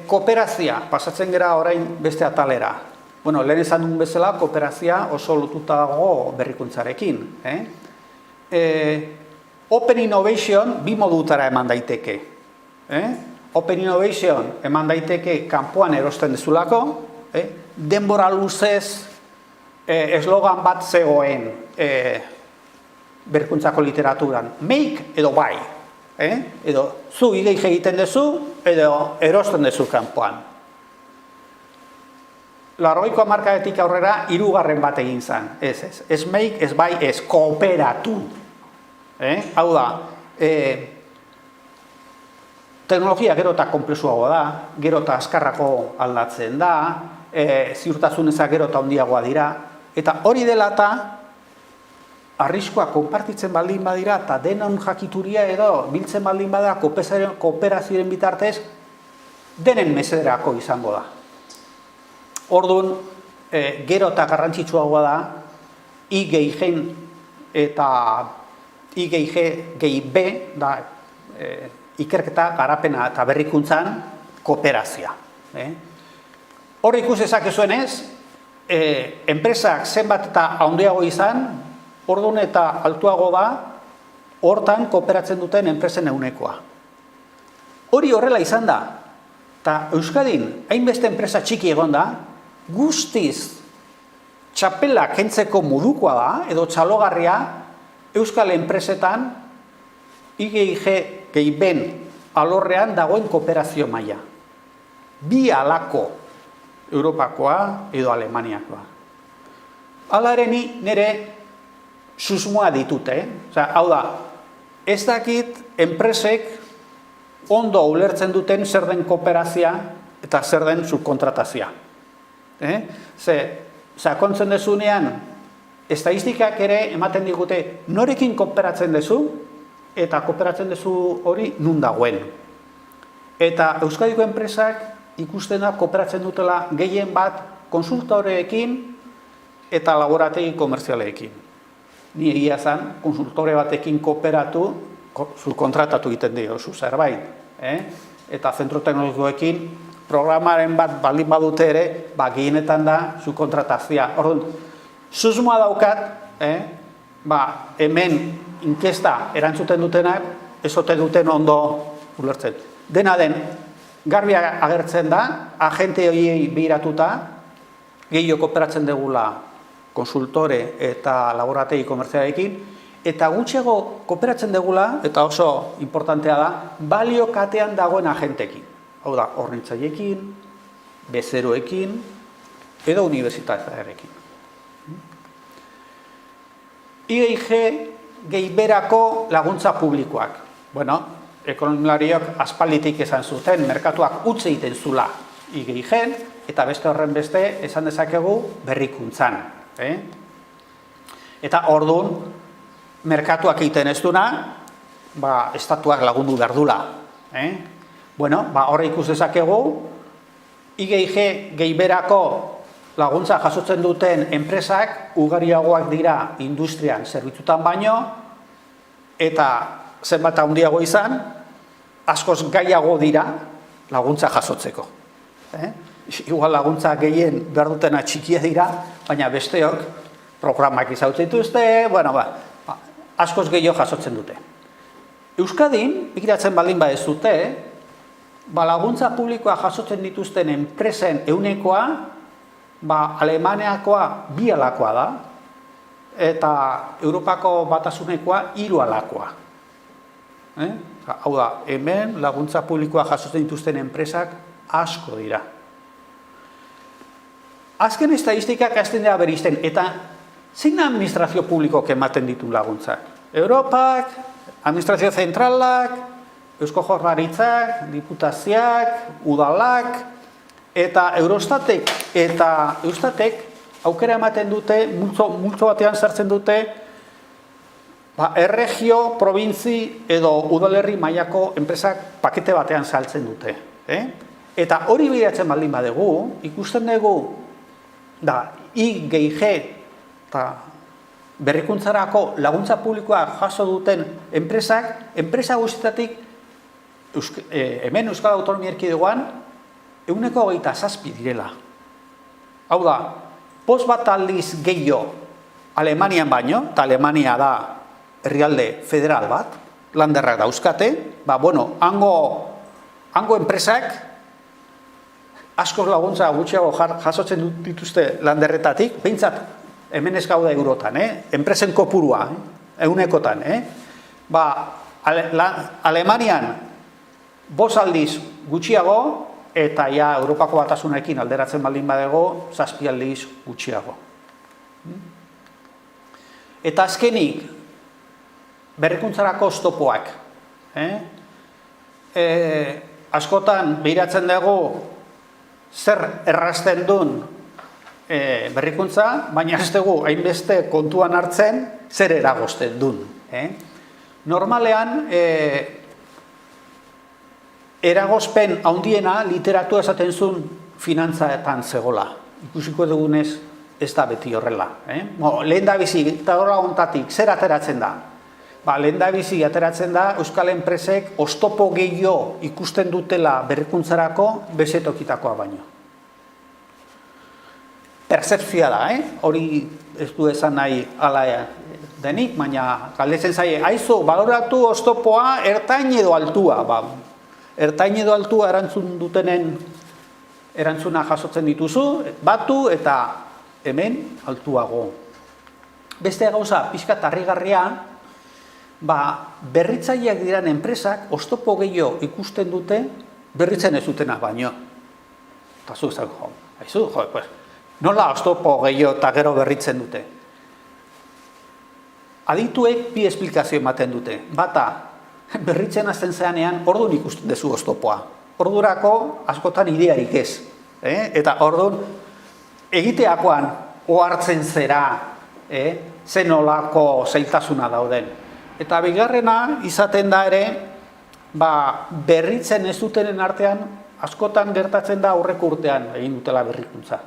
Kooperazia, pasatzen gera orain beste atalera. Lehen esan duen bezala, kooperazia oso lotuta dago berrikuntzarekin. Open Innovation bi modutara eman daiteke. Open Innovation eman daiteke kanpoan erosten dezulako, denbora luzez eslogan bat zegoen berrikuntzako literaturan. Make edo buy. Edo zu IGIG egiten dezu, edo erosten dezu kanpoan. 80ko hamarkadetik aurrera 3. bat egin zen. Ez make, ez buy, ez kooperatu. Hau da, teknologia gero eta konplexuagoa da, gero eta azkarrako aldatzen da, ziurtasunezak gero eta handiagoa dira, eta hori dela eta arriskoa konpartitzen baldin badira eta denon jakituria edo biltzen baldin bada kooperazioaren bitartez denen mesederako izango da. Orduan, gero eta garrantzitsuagoa da IGIG eta IGIG-B da ikerketa, garapena eta berrikuntzan kooperazioa. Hor ikus ezakezuenez, enpresak zenbat eta handiago izan, orduan eta altuago da, hortan kooperatzen duten enpresen ehunekoa. Hori horrela izan da, eta Euskadin hainbeste enpresa txiki egon da, guztiz txapela kentzeko modukoa da, edo txalogarria, Euskal enpresetan IGIG-ben alorrean dagoen kooperazio maila. Bi alako, Europakoa edo Alemaniakoa. Hala ere nire susmoa ditute. Hau da, ez dakit enpresek ondo ulertzen duten zer den kooperazia eta zer den subkontratazia. Sakontzen dezunean, estatistikak ere ematen digute norekin kooperatzen dezu eta kooperatzen dezu hori nun dagoen. Eta Euskadiko enpresak ikusten da kooperatzen dutela gehien bat konsultoreekin eta laborategi komerzialeekin. Ni egia zen, konsultore batekin kooperatu, subkontratatu egiten diozu zerbait. Eta zentro teknologikoekin programaren bat baldin badute ere, gehienetan da subkontratazia. Orduan, susmoa daukat, hemen inkesta erantzuten dutenak, ez ote duten ondo ulertzen. Dena den, garbi agertzen da, agente horiei behiratuta, gehiago kooperatzen degula konsultore eta laborategi komerzialekin, eta gutxiago kooperatzen degula, eta oso importantea da, balio katean dagoen agentekin. Hau da, hornitzaileekin, bezeroekin, edo unibertsitatearekin. IGIG gehiberako laguntza publikoak. Bueno, ekonomilariok aspalditik esan zuten, merkatuak utzi egiten zula IGIG, eta beste horren beste esan dezakegu berrikuntzan. Eta orduan, merkatuak egiten ez duna, estatuak lagundu behar dula. Bueno, horre ikus dezakegu, IGIG gehiberako laguntza jasotzen duten enpresak ugariagoak dira industrian zerbitzutan baino, eta zenbat handiago izan, askoz gaiago dira laguntza jasotzeko. Igual laguntza gehien behar dutena txikia dira, baina besteok programak izautzen dituzte, askoz gehiago jasotzen dute. Euskadin, ikiratzen baldin ez dute, laguntza publikoa jasotzen dituzten enpresen ehunekoa, Alemaniakoa 2 alakoa da, eta Europako batasunekoa 3 alakoa. Hau da, hemen laguntza publikoa jasotzen dituzten enpresak asko dira. Azken estatistikak hasten dira berizten, eta zein administrazio publikoak ematen ditu laguntzak? Europak, administrazio zentralak, Eusko Jaurlaritzak, diputazioak, udalak, eta Eurostatek eta Eustatek aukera ematen dute, multzo batean sartzen dute, erregio, probintzi edo udalerri mailako enpresak pakete batean saltzen dute. Eta hori bideratzen baldin badegu, ikusten dugu, IGIG eta berrikuntzarako laguntza publikoa jaso duten enpresa guztietatik, hemen Euskal Autonomia Erkidegoan, 27 direla. Hau da, 5 aldiz gehiago Alemanian baino, eta Alemania da herrialde federal bat, landerrak dauzkate, hango enpresak askoz laguntza gutxiago jasotzen dituzte landerretatik, behintzat hemen ez gauda eurotan, enpresen kopurua, ehunekotan. Alemanian 5 aldiz gutxiago, eta Europako batasunekin alderatzen baldin badego, 7 aldiz gutxiago. Eta azkenik, berrikuntzarako oztopoak. Askotan behiratzen dugu zer errazten duen berrikuntza, baina ez dugu hainbeste kontuan hartzen zer eragozten duen. Normalean, eragozpen handiena literatua esaten zuen finantzaetan zegola. Ikusiko dugunez ez da beti horrela. Lehen da bizi, eta horra ontatik, zer ateratzen da? Lehen da bizi ateratzen da Euskal enpresek oztopo gehiago ikusten dutela berrikuntzarako bezetokitakoa baino. Percepzioa da, hori ez du esan nahi ala denik, baina galdetzen zaie, aizu, baloratu oztopoa ertain edo altua, ertain edo altua erantzun dutenen erantzuna jasotzen dituzu, batu eta hemen altuago. Beste gauza, pixka tarrigarria, berritzaileak diran enpresak oztopo gehiago ikusten dute berritzen ez dutena baino. Eta zu zen, nola oztopo gehiago eta gero berritzen dute? Adituek bi esplikazio ematen dute. Bata, berritzen hasten zeanean, orduan ikusten dezu oztopoa. Ordurako askotan idearik ez. Eta orduan, egiteakoan ohartzen zera, zen olako zailtasuna dauden. Eta bigarrena izaten da ere, berritzen ez dutenen artean, askotan gertatzen da aurreko urtean egin dutela berrikuntza.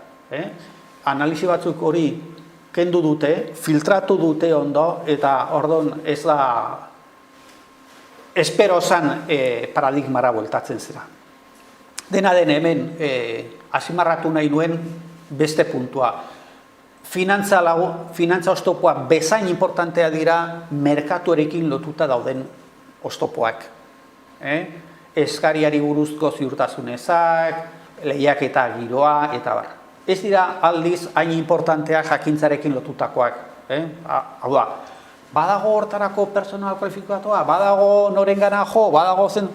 Analisi batzuk hori kendu dute, filtratu dute ondo, eta orduan ez da espero zan paradigmara bueltatzen zera. Dena den hemen asimarratu nahi nuen beste puntua. Finantza oztopoa bezain importantea dira merkatuarekin lotuta dauden oztopoak. Eskariari buruzko ziurtasun ezak, lehiaketa giroa, eta bar. Ez dira aldiz hain importantea jakintzarekin lotutakoak. Hau da, badago hortarako personal kualifikatua, badago norengana jo, badago zen...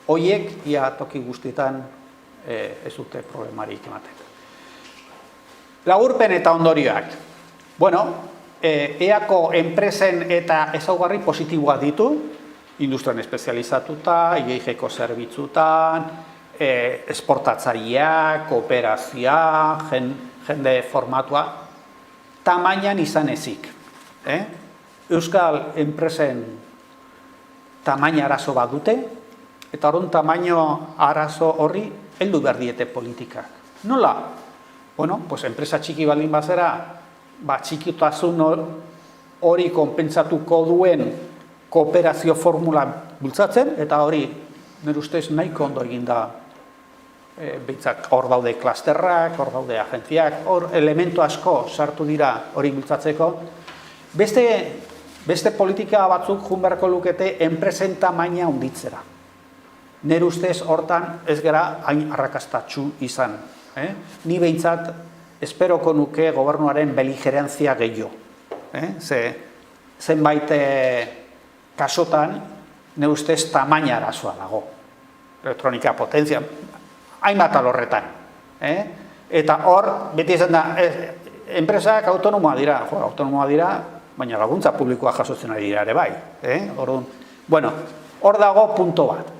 Hoiek, ia toki guztietan ez dute problemarik ematen. Laburpen eta ondorioak. Bueno, EAko enpresen eta ezaugarri positiboak ditu, industrian espezializatuta, IGIG-ko zerbitzutan, esportatzaileak, kooperazioa, jende formatua, tamainan izan ezik. Euskal enpresen tamaina arazo bat dute, eta horren tamaino arazo horri heldu behar diete politikak. Nola? Bueno, pues enpresa txiki baldin bazera, txikitasun hori konpentsatuko duen kooperazio formula bultzatzen, eta hori, nire ustez, nahiko ondo eginda behitzak. Hor daude klasterrak, hor daude agentziak, hor elementu asko sartu dira hori bultzatzeko. Beste politika batzuk jun beharko lukete enpresen tamaina handitzera. Nire ustez hortan ez gara hain arrakastatsu izan. Ni behintzat esperoko nuke gobernuaren beligerantzia gehiago. Zenbait kasotan nire ustez tamaina arazoa dago. Elektronika potentzia, hainbat alorretan. Eta hor, beti izan da, enpresak autonomoa dira, baina laguntza publikoa jasotzen ari dira ere bai. Bueno, hor dago punto bat.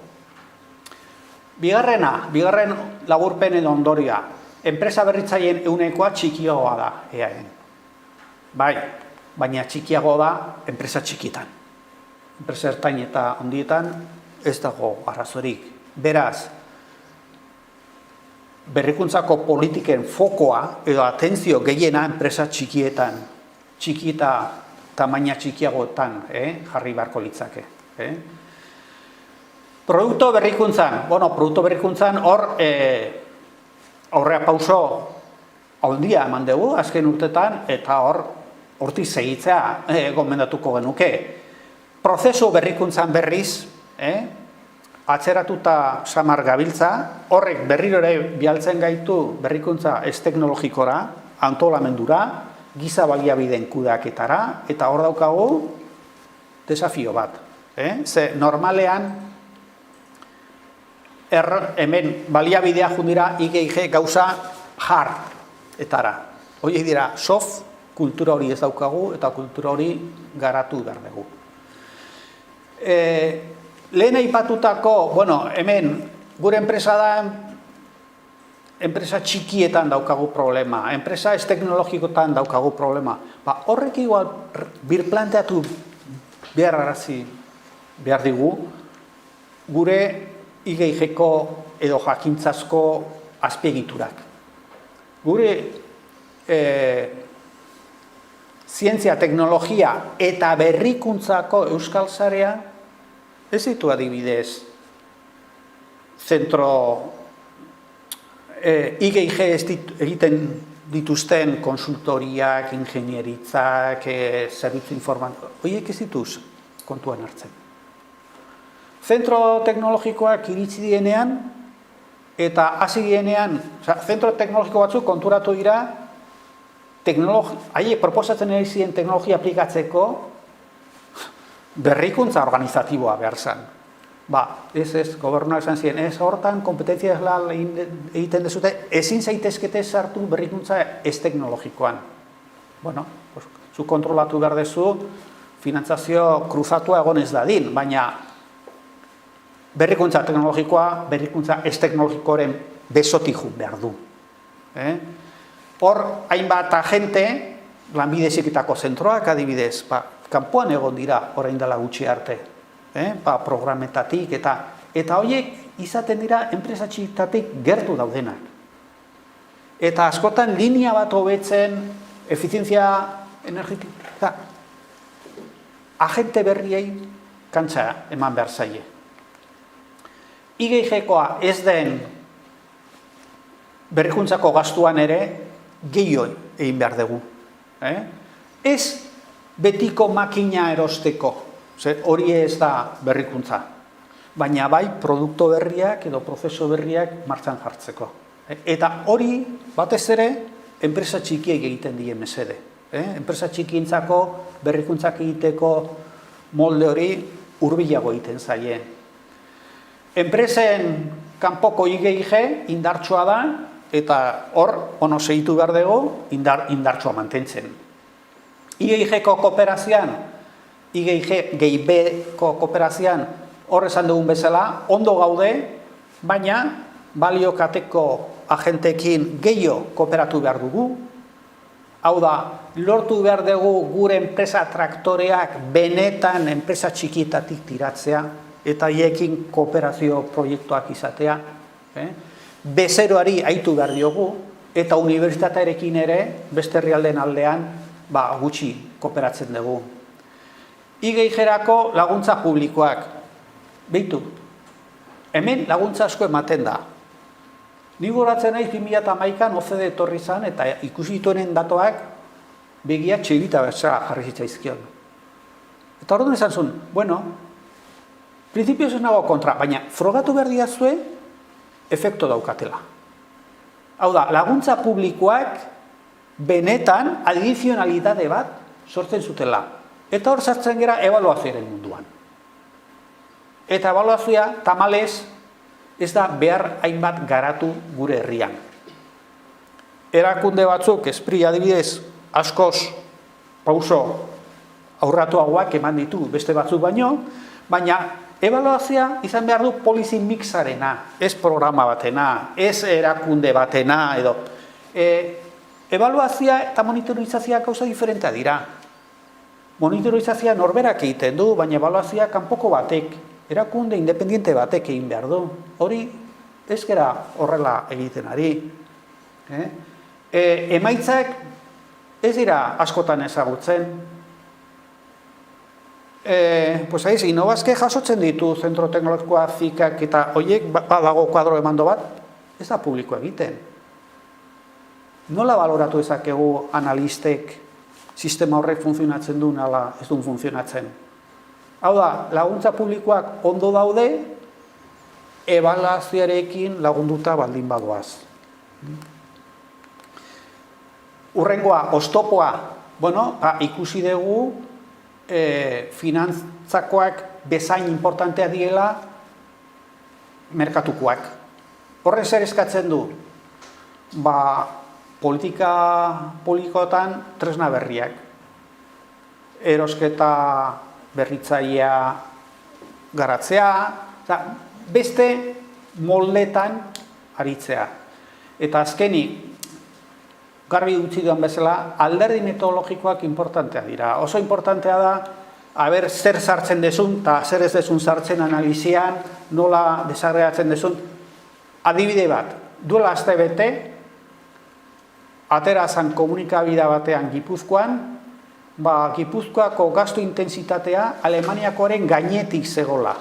Bigarren laburpen edo ondorioa, enpresa berritzaileen ehunekoa txikiagoa da EAen. Bai, baina txikiago da enpresa txikitan. Enpresa ertain eta handietan ez dago arazorik. Beraz, berrikuntzako politiken fokoa edo atentzio gehiena enpresa txikietan, txikita tamaina txikiagotan jarri beharko litzake. Produktu berrikuntzan, hor aurrea pauso handia eman dugu azken urtetan, eta hortik segitzea gomendatuko genuke. Prozesu berrikuntzan berriz, atzeratuta samar gabiltza, horrek berriro ere bialtzen gaitu berrikuntza ez teknologikora, antolamendura, giza baliabideen kudeaketara, eta hor daukagu desafio bat. Ze normalean, hemen baliabidea jundira IGIG gauza etara. Horiek dira soft, kultura hori ez daukagu eta kultura hori garatu behar dugu. Lehen aipatutako, hemen gure enpresa da, enpresa txikietan daukagu problema, enpresa ez teknologikotan daukagu problema. Horrek igual birplanteatu behar digu, gure IGIG-ko edo jakintzazko azpiegiturak. Gure zientzia, teknologia eta berrikuntzako euskal sarea ez ditu adibidez zentro IGIG egiten dituzten konsultoriak, ingenieritzak, zerbitzu informatikoak, horiek ez dituz kontuan hartzen. Zentro teknologikoak iritsi dienean, eta hasi dienean, zentro teknologiko batzuk konturatu dira, haiek proposatzen ari ziren teknologia aplikatzeko berrikuntza organizatiboa behar zen. Ez, gobernuak esan ziren, ez hortan kompetentzia egiten dezute, ezin zaitezkete sartu berrikuntza ez teknologikoan. Zu kontrolatu behar dezu, finantzazio kruzatua egon ez dadin, baina berrikuntza teknologikoa, berrikuntza ez teknologikoren besotik jun behar du. Hor, hainbat agente, Lanbide Heziketako zentroak adibidez, kanpoan egon dira orain dela gutxi arte, programetatik eta horiek izaten dira enpresa txikitatik gertu daudenak. Eta askotan linea bat hobetzen efizientzia energetika agente berriei kantxa eman behar zaie. IGIG-koa ez den berrikuntzako gastuan ere gehiago egin behar dugu. Ez betiko makina erosteko, hori ez da berrikuntza, baina bai produktu berriak edo prozeso berriak martxan jartzeko. Eta hori batez ere enpresa txikiek egiten die mesede. Enpresa txikientzako berrikuntzak egiteko molde hori hurbilago egiten zaie. Enpresen kanpoko IGIG indartsua da, eta hor, ono segitu behar dugu, indartsua mantentzen. IGIG-ko kooperazioan, IGIG-GIB-ko kooperazioan, hor esan dugun bezala, ondo gaude, baina baliokateko agentekin gehiago kooperatu behar dugu. Hau da, lortu behar dugu gure enpresa traktoreak benetan enpresa txikietatik tiratzea, eta haiekin kooperazio proiektuak izatea. Bezeroari aitu behar diogu, eta unibertsitatearekin ere, beste herrialdeen aldean, gutxi kooperatzen dugu. IGIG-erako laguntza publikoak. Beitu, hemen laguntza asko ematen da. Ni goratzen naiz 2011an OCDE etorri zan, eta ikusi dituenen datoak begia txibita bezala jarri zitzaizkion. Eta orduan esan zuen, bueno, prinsipioz ez nago kontra, baina frogatu behar diazue, efekto daukatela. Hau da, laguntza publikoak benetan adizionalitate bat sortzen zutela. Eta hor sartzen gera ebaluazioaren munduan. Eta ebaluazioa tamalez ez da behar hainbat garatu gure herrian. Erakunde batzuk, Espri adibidez, askoz pauso aurratuagoak eman ditu beste batzuk baino, baina ebaluazioa izan behar du policy mixarena, ez programa batena, ez erakunde batena, edo. Ebaluazioa eta monitorizazioa gauza diferentea dira. Monitorizazioa norberak egiten du, baina ebaluazioa kanpoko batek, erakunde independiente batek egin behar du. Hori ez gera horrela egiten ari. Emaitzak ez dira askotan ezagutzen. Pues ahí, Innobasque jasotzen ditu zentro teknologikoa zikak eta horiek badago kuadro emando bat, ez da publiko egiten. Nola baloratu ezakegu analistek sistema horrek funtzionatzen duen ala ez duen funtzionatzen? Hau da, laguntza publikoak ondo daude, ebaluazioarekin lagunduta baldin badoaz. Urrengoa, oztopoa, ikusi dugu finantzakoak bezain importantea diela merkatukoak. Horren zer eskatzen du? Politika publikoetan tresna berriak. Erosketa berritzailea garatzea, beste moldetan aritzea. Eta azkenik, garbi utzi duan bezala, alderdi metodologikoak importantea dira. Oso importantea da, zer sartzen desun, eta zer ez desun sartzen analizian, nola desagregatzen desun. Adibide bat, duela aste bete, atera zan komunikabida batean Gipuzkoan, Gipuzkoako gastu intensitatea Alemaniakoaren gainetik zegola.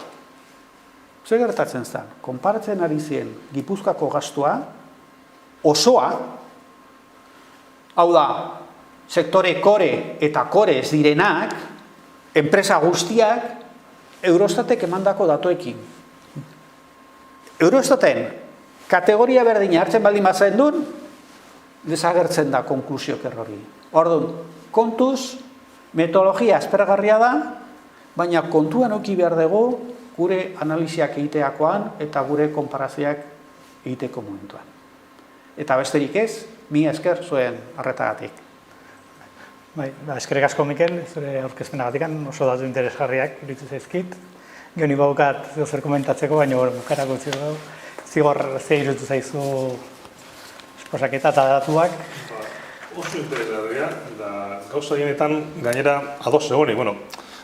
Zer gertatzen zen? Konparatzen ari ziren Gipuzkoako gastua, osoa, hau da, sektore kore eta kore ez direnak, enpresa guztiak, Eurostatek emandako datoekin. Eurostaten kategoria berdina hartzen baldin bazen duen, desagertzen da konklusio errori. Orduan, kontuz, metodologia aspergarria da, baina kontuan eduki behar dugu gure analiziak egiteakoan eta gure konparazioak egiteko momentuan. Eta besterik ez, mila esker zuen arretagatik. Eskerrik asko, Mikel, zure aurkezpenagatik oso datu interesgarriak iritsi zaizkit. Gero baukat zer komentatzeko, baina bukarako zigor ze irutu zaizu esposaketa eta datuak. Oso interesgarria, da gauza dienetan gainera ados egonik.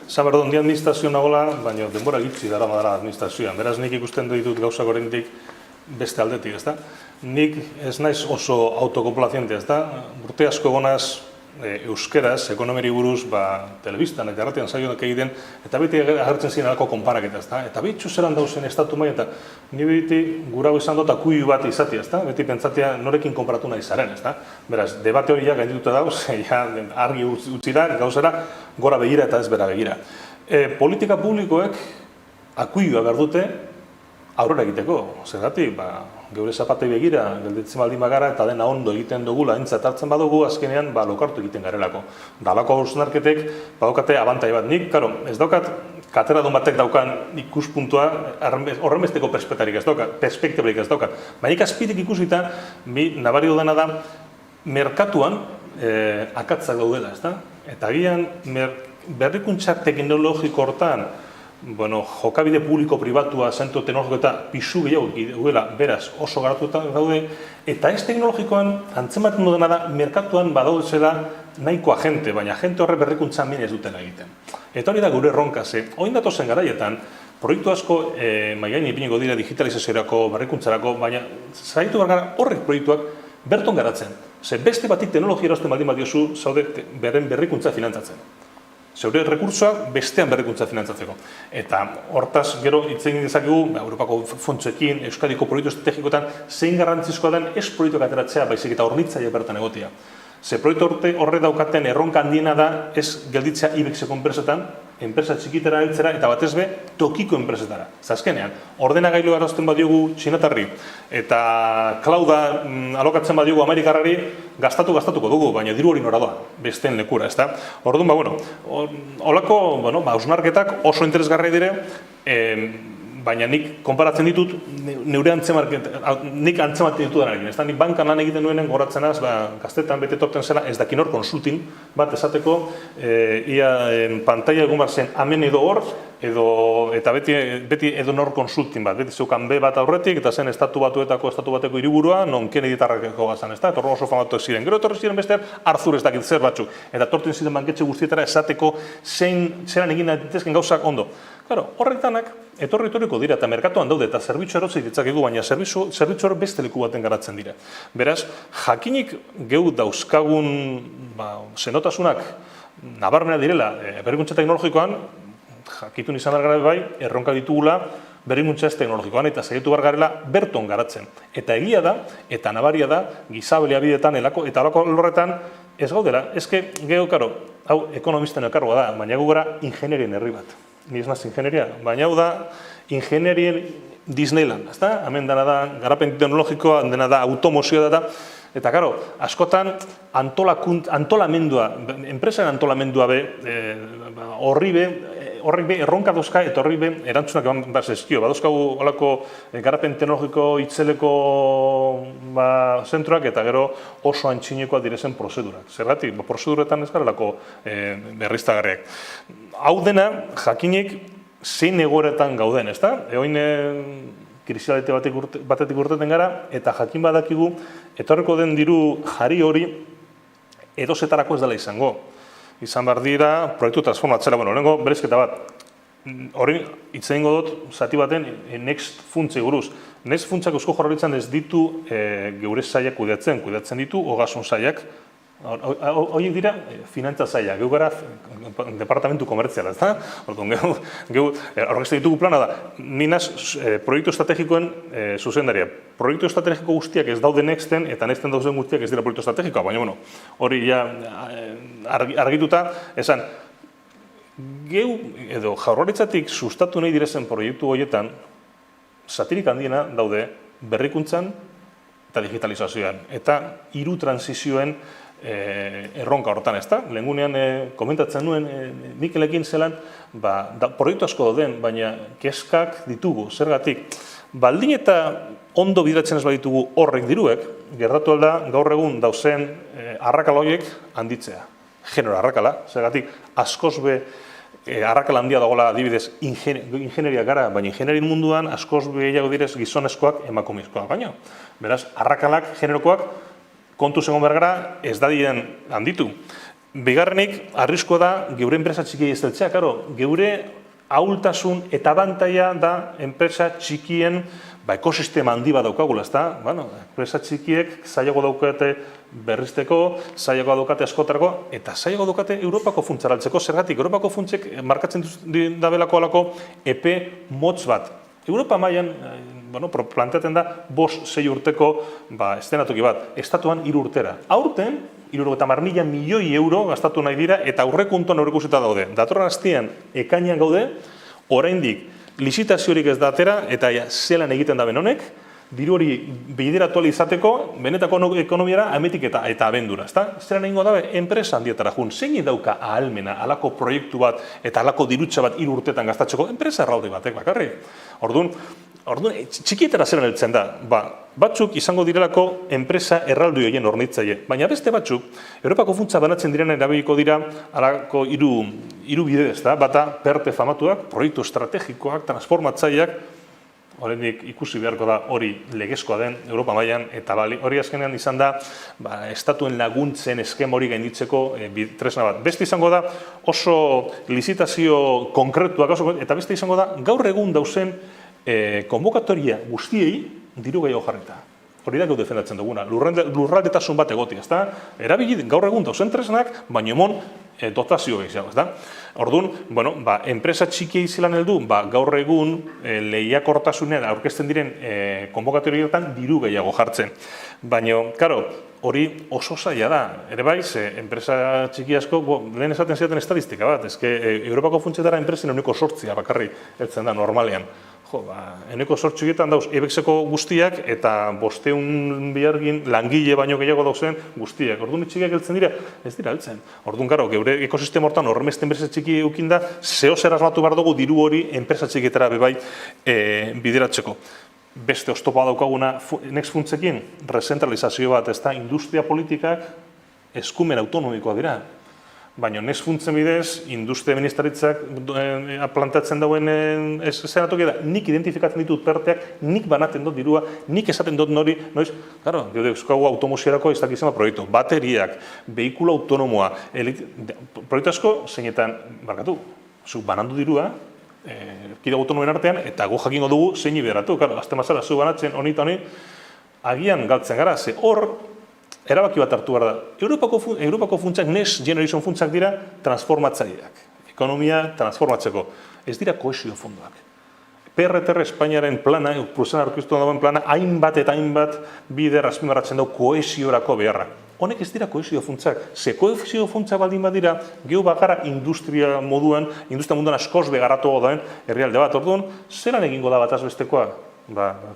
Esan behar dut, administrazioa nagoela, baina denbora gitzi dara badara administrazioan. Beraz, nik ikusten ditut gauzak oraindik beste aldetik, ezta? Nik ez naiz oso autokonplaziente, ezta? Urte asko egonaz euskeraz, ekonomeri buruz, telebistan eta erratian saioak egiten, eta beti agertzen ziren alako konparaketa, ezta? Eta bitxu zelan dauzen estatu maila, eta ni beti gura hau izan dut akuiu bat izatea, ezta? Beti pentsatia norekin konparatu nahi zaren, ezta? Beraz, debate hori gaindituta dauz, argi utzira, gauzera, gora begira eta ez bera begira. Politika publikoek akuiua behar dute aurrera egiteko, zergatik, geure zapatei begira, gelditzen baldin bagara eta dena ondo egiten dugula, aintzat hartzen badugu, azkenean lokartu egiten garelako. Dalako hausnarketek, badokate abantai bat. Nik, ez daukat, kateradun batek daukan ikuspuntua, horrenbesteko perspektibarik ez daukat. Baina azpitik ikusita, nabari dudana da, merkatuan akatzak daudela, ezta? Eta agian, berrikuntza teknologiko hortan, jokabide publiko-pribatua, zentro teknologiko eta pisu gehiago duela, beraz, oso garatuta daude, eta ez teknologikoan, antzematen dudana da, merkatuan badaudezela nahiko agente, baina agente horre berrikuntza min ez dutela egiten. Eta hori da gure erronka, ze, oin datozen garaietan, proiektu asko, maigain ipiniko dira digitalizaziorako, berrikuntzarako, baina zaitu gara horrek proiektuak berton garatzen. Ze beste batik teknologia erosten baldin badiozu, zaude beren berrikuntza finantzatzen. Zeure rekursoa bestean berrikuntza finantzatzeko. Eta hortaz, gero hitz egin dezakegu, Europako fontsekin, Euskadiko proiektu estrategikoetan, zein garrantzizkoa den ez proiektuak ateratzea, baizik eta hornitzaile bertan egotia. Ze proiektu horre daukaten erronka handiena da, ez gelditzea IBEX-eko enpresetan, enpresa txikitera heltzera eta batez be tokiko enpresetara. Azkenean, ordenagailu arazten badiogu txinatarri eta klauda alokatzen badiogu amerikarrari, gastatuko dugu, baina diru hori nora doa, besteen lekura, ezta? Orduan, holako, hausnarketak oso interesgarri dire, baina nik konparatzen ditut, nik antzematen ditut denarekin. Nik bankan lan egiten nuenen goratzenaz, gaztetan bete torten zela, ez dakin hor konsultin, bat esateko, ia pantalla egun bar zen amen edo hor, eta beti edo nor konsultin bat, beti zeukan B bat aurretik, eta zen estatu bateko hiriburua, non Kennedy tarrakeko gazan, eta torro oso famatuak ziren. Gero etorri ziren bestean, Arthur ez dakit zer batzuk, eta torten ziren banketxe guztietara esateko zelan egin daitezken gauzak ondo. Horretanak, etorriko dira eta merkatuan daude eta zerbitzu erotzei ditzakegu, baina zerbitzu hori beste leku baten garatzen dira. Beraz, jakinik geu dauzkagun zenotasunak nabarmena direla berrikuntza teknologikoan, jakitun izan behar gara bai, erronka ditugula berrikuntza ez teknologikoan eta zaitu behar garela berton garatzen. Eta egia da, eta nabaria da, gizabelia bidetan eta alako lorretan ez gaudela. Ezke, geu, hau ekonomisten elkarroa da, baina gu gara ingenierien herri bat. Ni ez naz ingenieria, baina hau da ingenierien Disneyland, ezta? Hemen dena da garapen teknologikoa, dena da automozioa da, eta askotan antolamendua, enpresaren antolamendua horri be erronka dozka eta horri be erantzunak eman behar zezkio. Badozkagu olako garapen teknologiko itzeleko zentroak eta gero oso antxinekoa direzen prozedurak. Zergatik, prozeduretan ez garelako berriztagarriak. Hau dena, jakinik, zein egoeretan gauden, ezta? Eoin krisialete batetik urteten gara, eta jakin badakigu, etorreko den diru jari hori edozetarako ez dela izango. Izan behar dira, proiektu transformatzera, lehenko berezketa bat, hori hitz egingo dut, zati baten, Next funtzei buruz. Next funtsak Eusko Jaurlaritzan ez ditu geure sailak kudeatzen ditu, ogasun sailak, horiek dira finantza saila, geu gara departamentu komertziala, ez da? Geu, horrezte ditugu plana da, ninaz proiektu estrategikoen zuzendaria. Proiektu estrategiko guztiak ez daude Nexten, eta Nexten dauzen guztiak ez dira proiektu estrategikoa, baina, hori ja argituta, esan, geu, edo Jaurlaritzatik sustatu nahi direzen proiektu horietan, satirik handiena daude berrikuntzan eta digitalizazioan, eta hiru transizioen erronka hortan, ez da? Lehengunean komentatzen nuen Mikelekin zelan, proiektu asko dauden, baina keskak ditugu, zergatik. Baldin eta ondo bideratzen ez baditugu horrek diruek, gertatu alda gaur egun dauzen arrakala horiek handitzea. genero arrakala, zergatik askoz be arrakala handia dagoela adibidez ingenieria gara, baina ingenierin munduan askoz gehiago direz gizonezkoak emakumezkoak baino. Beraz, arrakalak generokoak kontu zengon behar gara ez dadien handitu. Bigarrenik, arriskoa da geure enpresa txikiei ez deltzea, geure ahultasun eta abantaia da enpresa txikien ekosistema handi bat daukagula, ezta? Enpresa txikiek zailago daukate berrizteko, zailago daukate askotarako, eta zailago daukate Europako funtzaraltzeko, zergatik Europako funtzek markatzen dabelako alako epe motz bat. Europa mailan planteatzen da 5-6 urteko eszenatoki bat, estatuan 3 urtera. Aurten, 70.000 milioi euro gastatu nahi dira eta aurrekontuan aurreikusita daude. Datorren astean ekainean gaude, oraindik lizitaziorik ez da atera eta zelan egiten da honek, diru hori bideratu ahal izateko, benetako ekonomiara ametik eta abendura, ezta? Zelan egingo dabe, enpresa handietara jun, zein dauka ahalmena, halako proiektu bat eta halako dirutza bat 3 urtetan gastatzeko, enpresa erralde batek bakarri. Orduan, txikietara zelan heltzen da, batzuk izango direlako enpresa erraldu horien hornitzaile, baina beste batzuk, Europako funtsa banatzen diren erabiliko dira halako 3 bide, ezta? Bata PERTE famatuak, proiektu estrategikoak, transformatzaileak, oraindik ikusi beharko da hori legezkoa den Europa mailan eta hori azkenean izan da estatuen laguntzen eskema hori gainditzeko tresna bat. Beste izango da oso lizitazio konkretuak eta beste izango da gaur egun dauzen konbokatoria guztiei diru gehiago jarrita. Hori da gau defendatzen duguna, lurraldetasun bat egotia, ezta? Erabili gaur egun dauzen tresnak, baina emon dotazio gehiago, ezta? Orduan, enpresa txikiei zelan heldu, gaur egun lehiakortasunean aurkezten diren konbokatorietan diru gehiago jartzen. Baina, hori oso zaila da. Ere bai, enpresa txiki asko, lehen esaten zidaten estadistika bat, Europako funtsetara enpresen euneko 8 bakarri heltzen da normalean. Eneko 8 horietan dauz ebexeko guztiak eta 500 bihargin langile baino gehiago dauzen guztiak. Orduan txikiak heltzen dira, ez dira heltzen. Orduan, geure ekosistema hortan horremeste enpresa txiki eukinda, zeo zer asmatu behar dugu diru hori enpresa txikietara bebai bideratzeko. Beste oztopa daukaguna next funtsekin, rezentralizazio bat, ez da, industria politikak eskumen autonomikoa dira. Baina next funtzen bidez, industria ministeritzak planteatzen dauen zenatoki da, nik identifikatzen ditut perteak, nik banaten dut dirua, nik esaten dut nori, noiz, gero euskagu automoziarako ez dakizema proiektu, bateriak, behikula autonomoa, proiektu asko, zeinetan, zuk banandu dirua, erkide autonomen artean, eta gu jakingo dugu zein iberatu, azte mazara, zu banatzen honi eta honi, agian galtzen gara, ze hor, erabaki bat hartu behar da. Europako funtsak, Next Generation funtsak dira transformatzaileak. Ekonomia transformatzeko. Ez dira kohesio fondoak. PRTR Espainiaren plana, Bruselan aurkeztu dagoen plana, hainbat eta hainbat bider azpimarratzen dugu kohesiorako beharra. Honek ez dira kohesio funtsak. Ze kohesio funtsak baldin badira, gehu bagara industria munduan askoz begaratu dauen herrialde bat. Orduan, zelan egingo da bataz bestekoa?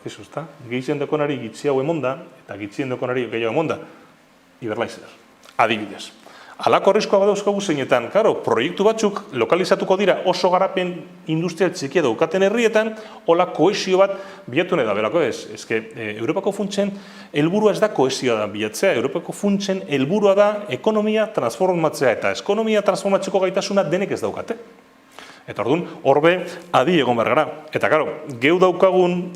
Gizu, ezta? Gehizien dekonari gitzi hau emonda, eta gitzien dekonari gehiago emonda. Iberlaizer, adibidez. Halako arriskoa badauzkagu zeinetan, proiektu batzuk lokalizatuko dira oso garapen industrial txikia daukaten herrietan, hola kohesio bat bilatu nahi da, belako ez? Europako funtsen helburua ez da kohesioa da bilatzea, Europako funtsen helburua da ekonomia transformatzea, eta ekonomia transformatzeko gaitasuna denek ez daukate. Eta orduan, horbe adi egon behar gara. Eta geu daukagun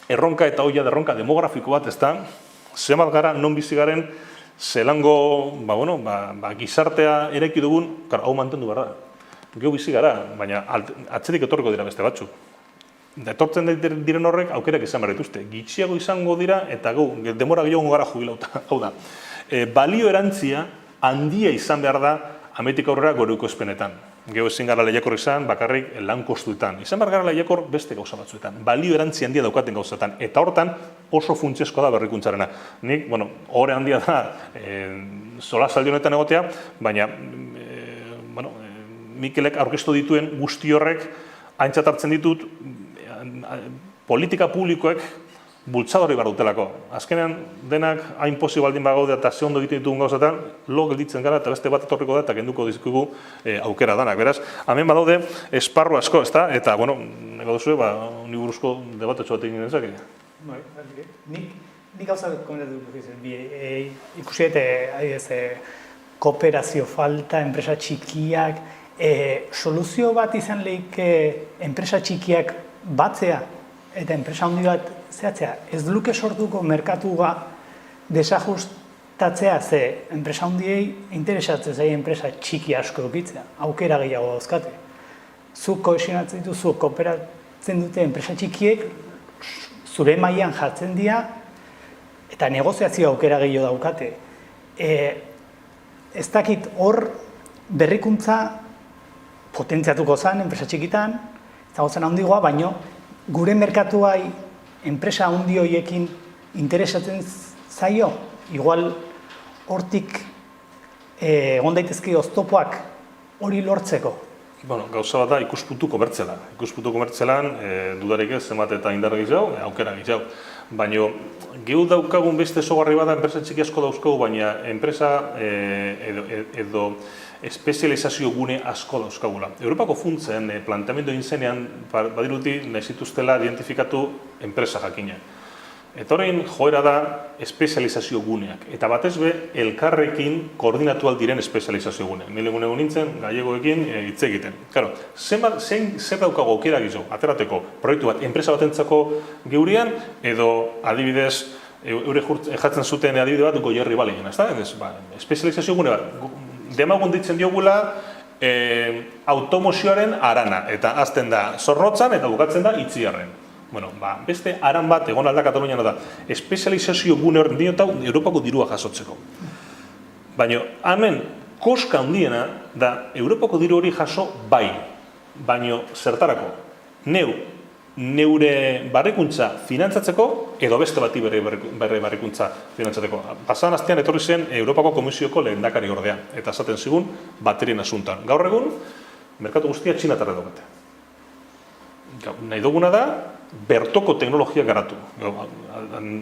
erronka eta oia erronka demografiko bat, ez da, zemat gara, non bizi garen, zelango, gizartea eraiki dugun, hau mantendu behar da. Geu bizi gara, baina atzetik etorriko dira beste batzuk. Etortzen diren horrek aukerak izan behar dituzte. Gitxiago izango dira eta demora gehiago gara jubilauta. Hau da, balio erantzia handia izan behar da ametik aurrera goruko espenetan. Geu ezin gara lehiakor izan, bakarrik lan kostuetan. Izan behar gara lehiakor beste gauza batzuetan. Balio erantzi handia daukaten gauzetan. Eta hortan oso funtsezkoa da berrikuntzarena. Nik, hore handia da solasaldi honetan egotea, baina Mikelek aurkeztu dituen guzti horrek aintzat hartzen ditut politika publikoek bultzadori behar dutelako. Azkenean denak hain posi baldin bagaude eta ze ondo egiten ditugun gauzetan, lo gelditzen gara eta beste bat etorriko da eta kenduko dizkugu aukera danak. Beraz, hemen badaude esparru asko, ezta? Eta, nego duzue, ni buruzko debatetxo bat egin dezake. Nik gauza komentatu ikusiete, kooperazio falta, enpresa txikiak, soluzio bat izan lehike enpresa txikiak batzea eta enpresa handi bat zehatzea. Ez luke sortuko merkatua desajustatzea, ze enpresa handiei interesatzen zaie enpresa txiki asko edukitzea, aukera gehiago dauzkate. Zuk kohesionatzen dituzu, kooperatzen dute enpresa txikiek, zure mailan jartzen dira, eta negoziazio aukera gehiago daukate. Ez dakit hor berrikuntza potentziatuko zen enpresa txikitan, zago zen handigoa, baino gure merkatuai enpresa handi horiekin interesatzen zaio, igual hortik egon daitezke oztopoak hori lortzeko. Bueno, gauza bat da ikuspuntu komertziala. Ikuspuntu komertzialan dudarik ez, zenbat eta indar gehiago, aukera gehiago. Baina, gehu daukagun beste ezaugarri bada, enpresa txiki asko dauzkagu, baina enpresa edo espezializazio gune asko dauzkagula. Europako funtzen planteamendu egin zenean, badiruti, nahi zituztela identifikatu enpresa jakina. Eta horrein joera da espezializazio guneak. Eta batez be, elkarrekin koordinatu aldiren espezializazio guneak. Nile gune nintzen, gallegoekin hitz egiten. Claro, zer daukago aukera gizo, aterateko proiektu bat, enpresa batentzako geurian, edo adibidez, eure jatzen zuten adibide bat Goierri Baleien, ez da? Espezializazio gune bat, demagun ditzen diogula automozioaren arana, eta azten da zorrotzan eta bukatzen da itziarren. Bueno, beste aran bat, egon alda Katalunian da, espezializazio gune horren diota Europako dirua jasotzeko. Baina, hemen, koska handiena da, Europako diru hori jaso bai, baina zertarako, neure barrikuntza finantzatzeko, edo beste bati bere barrikuntza finantzatzeko. Pasan astean etorri zen Europako Komisioko lehendakari ordea, eta esaten zigun baterien asuntan. Gaur egun, merkatu guztia txinatarra dugate. Nahi duguna da, bertoko teknologia garatu.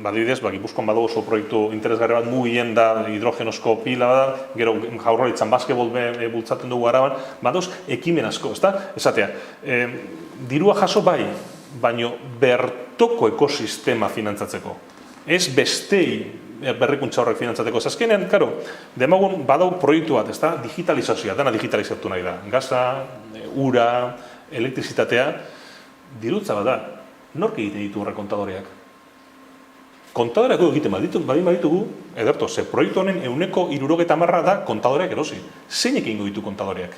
Badibidez, Gipuzkoan badago oso proiektu interesgarri bat, mugien da, hidrogenozko pila da, gero Jaurlaritzan basketbol bultzaten dugu araban, badauz ekimen asko, ezta? Esatea, dirua jaso bai, baino bertoko ekosistema finantzatzeko. Ez bestei berrikuntza horrek finantzatzeko. Azkenean, karo, demagun badau proiektu bat, ezta? Digitalizazioa, dena digitalizatu nahi da. Gaza, ura, elektrizitatea, dirutza bada. Nork egiten ditu horre kontadoreak? Kontadoreak egiten baditugu, ederto, ze proiektu honen 160 da kontadoreak erosi. Zeinek egingo ditu kontadoreak?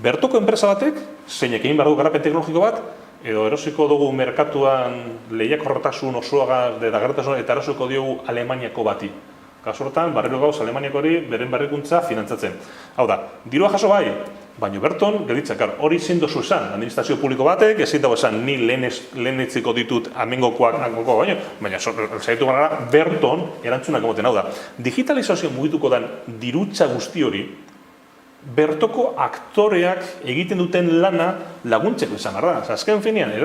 Bertoko enpresa batek, zeinek egin behar du garapen teknologiko bat, edo erosiko dugu merkatuan lehiakortasun osoagaz eta garatasun eta erosiko diogu Alemaniako bati. Kasu horretan, barriro gauz Alemaniako hori beren berrikuntza finantzatzen. Hau da, dirua jaso bai, baina berton, gelditzak, hori ezin dozu esan, administrazio publiko batek, ezin dago esan, ni lehenetziko ditut amengokoak, baina zaitu gara, berton erantzunak emoten. Hau da, digitalizazio mugituko den dirutza guzti hori, bertoko aktoreak egiten duten lana laguntzeko izan gara. Azken finean,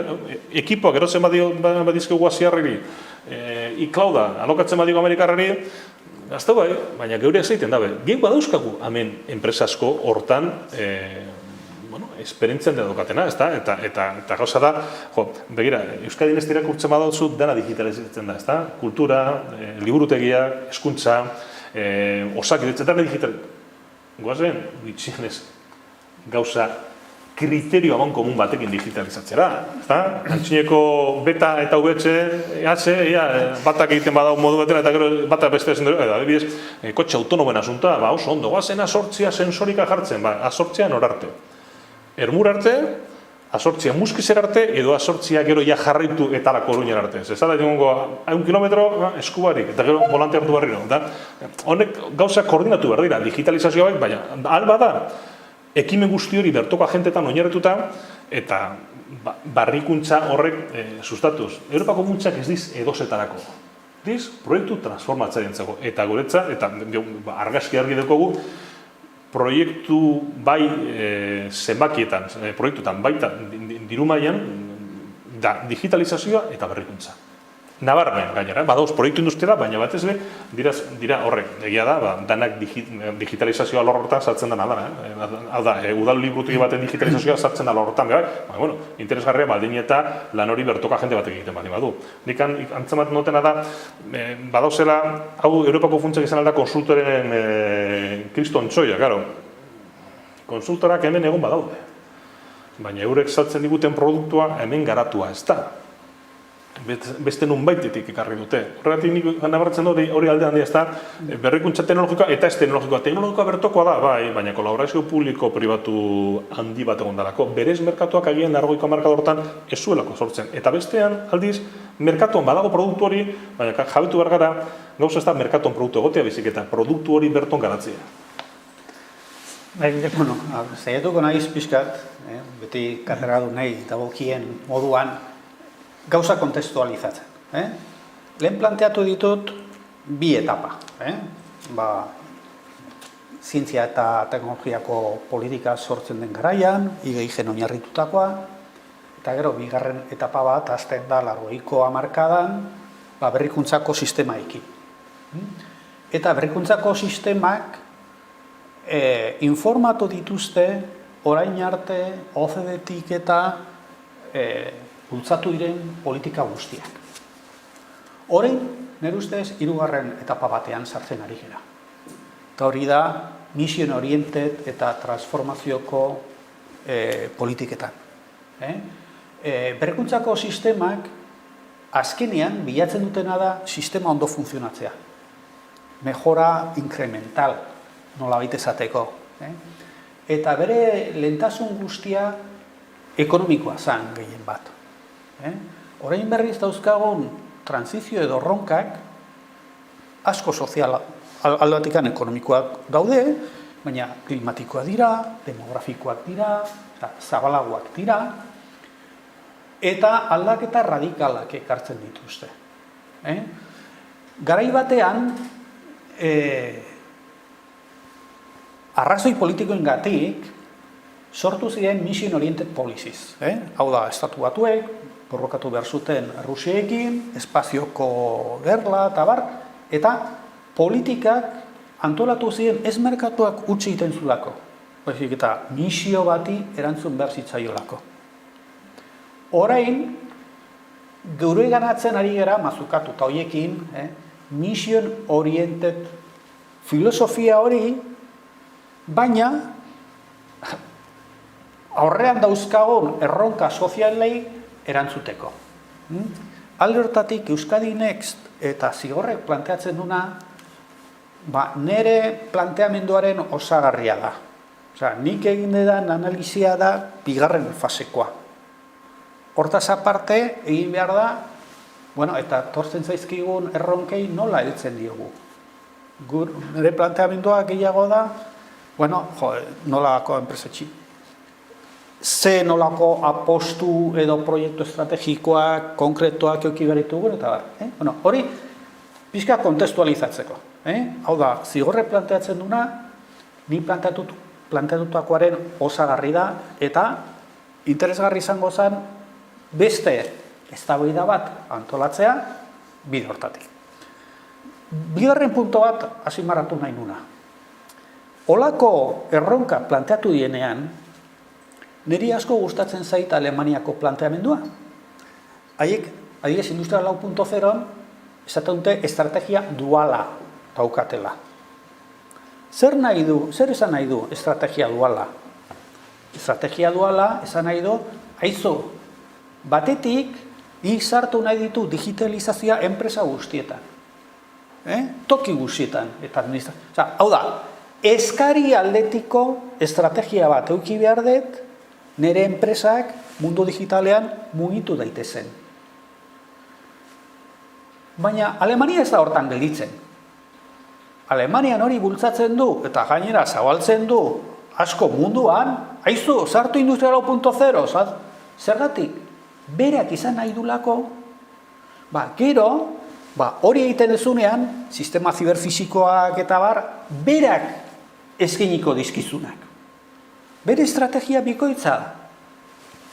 ekipoak erotzen badizkegu aziarriri, iklauda, alokatzen badigo Amerikarrari, gaztau bai, baina geure zeiten dabe. Geuk badauzkagu hemen enpresasko hortan esperientzen dedokatena, ezta? Eta gauza da, begira, Euskadin ez irakurtzen badauzu dena digitalizatzen da, ezta? Kultura, liburutegia, hezkuntza, osakidetzea, dena digitalizatzen. Goazen, ditxienez, gauza kriterio abon komun batekin digitalizatzera, ezta? Antxineko beta eta VHS, batak egiten badau modu betena eta gero batak beste ezen dut, adibidez, kotxe autonomen asunta, oso ondo, goazen asortzia sensorika jartzen, asortzia norarte. Ermur arte, asortzia muskizer arte, edo asortzia gero ja jarraitu eta la Koruñan arte. Ez da, jongo, 1 kilometro eskubarik, eta gero volante hartu barriro. Honek gauza koordinatu behar dira, digitalizazioak, baina alba da, ekimen guzti hori bertoko agentetan oinarrituta eta barrikuntza horrek sustatuz. Europako funtsak ez diz edozetarako. Diz, proiektu transformatzaientzako. Eta guretza, eta argazki argi dekogu, proiektu bai zenbakietan, proiektutan baita diru mailan da digitalizazioa eta berrikuntza. nabarmen gainera, badauz proiektu industriala, baina batez ere dira horrek, egia da, danak digitalizazioa horretan sartzen dena da, hau da, udal liburutegi baten digitalizazioa sartzen da horretan, bueno, interesgarria baldin eta lan hori bertoka jende batek egiten baldin badu. Nik antzemat notena da, badauzela, hau Europako funtsak izan alda konsultoren kriston txoia, karo, konsultorak hemen egon badaude, baina eurek saltzen diguten produktua hemen garatua ez da. Beste nun baitetik ekarri dute. Horregatik nik nabartzen hori alde handia ez da, berrikuntza teknologikoa eta ez teknologikoa. Teknologikoa bertokoa da, bai, baina kolaborazio publiko-pribatu handi bat egon dalako. Berez merkatuak agian 80ko hamarkada horretan ez zuelako sortzen. Eta bestean, aldiz, merkatuan badago produktu hori, baina jabetu behar gara, gauza ez da merkatuan produktu egotea bizik eta produktu hori berton garatzea. Bueno, zaiatuko nahiz pixkat, beti katedradun nahi dagokien moduan, gauza kontestualizatzen. Lehen planteatu ditut bi etapa. Zientzia eta teknologiako politika sortzen den garaian, IGIgen oinarritutakoa, eta gero bigarren etapa bat hasten da 80ko hamarkadan berrikuntzako sistemaekin. Eta berrikuntzako sistemak informatu dituzte orain arte OCDE-tik eta bultzatu diren politika guztiak. Orain, nire ustez, 3. etapa batean sartzen ari gara. Eta hori da, mission oriented eta transformazioko politiketan. Berrikuntzako sistemak, azkenean, bilatzen dutena da, sistema ondo funtzionatzea. Mejora incremental, nola baita esateko. Eta bere lehentasun guztia ekonomikoa zan gehien bat. Orain berriz dauzkagun transizio edo ronkak asko sozial aldatikan ekonomikoak daude, baina klimatikoak dira, demografikoak dira, zabalagoak dira, eta aldaketa radikalak ekartzen dituzte. Garai batean, arrazoi politikoengatik sortu ziren mission oriented policies. Hau da, estatu batuek, borrokatu behar zuten Rusiekin, espazioko gerla eta bar, eta politikak antolatu ziren ez merkatuak utzi egiten zulako. Eta misio bati erantzun behar zitzaiolako. Orain, geure ganatzen ari gara, mazukatu eta horiekin, mission oriented filosofia hori, baina aurrean dauzkagun erronka sozialei erantzuteko. Alde hortatik Euskadi Next eta zigorrek planteatzen duna, nere planteamenduaren osagarria da. Nik egin dedan analizia da bigarren fasekoa. Hortaz aparte, egin behar da, eta tortzen zaizkigun erronkei nola heltzen diogu. Nere planteamendua gehiago da, nolako enpresa txik. Ze nolako apostu edo proiektu estrategikoak, konkretuak euki beritugun, eta bar. Hori, pixka kontestualizatzeko. Hau da, zigorre planteatzen duna, ni planteatutakoaren osagarri da, eta interesgarri izango zen beste eztabaida bat antolatzea bide hortatik. Bigarren punto bat azpimarratu nahi nuna. Olako erronka planteatu dienean, niri asko gustatzen zait Alemaniako planteamendua. Haiek, adibidez, Industria 4.0, esaten dute estrategia duala daukatela. Zer esan nahi du estrategia duala? Estrategia duala esan nahi du, aizu, batetik, nik sartu nahi ditu digitalizazioa enpresa guztietan. Toki guztietan. Hau da, eskari aldetiko estrategia bat euki behar dut, nire enpresak mundu digitalean mugitu daitezen. Baina Alemania ez da hortan gelditzen. Alemanian hori bultzatzen du eta gainera zabaltzen du asko munduan, aizu, sartu Industria 4.0, zergatik, berak izan nahi dulako, gero, hori egiten dezunean, sistema ziberfisikoak eta bar, berak eskainiko dizkizunak. Bere estrategia bikoitza,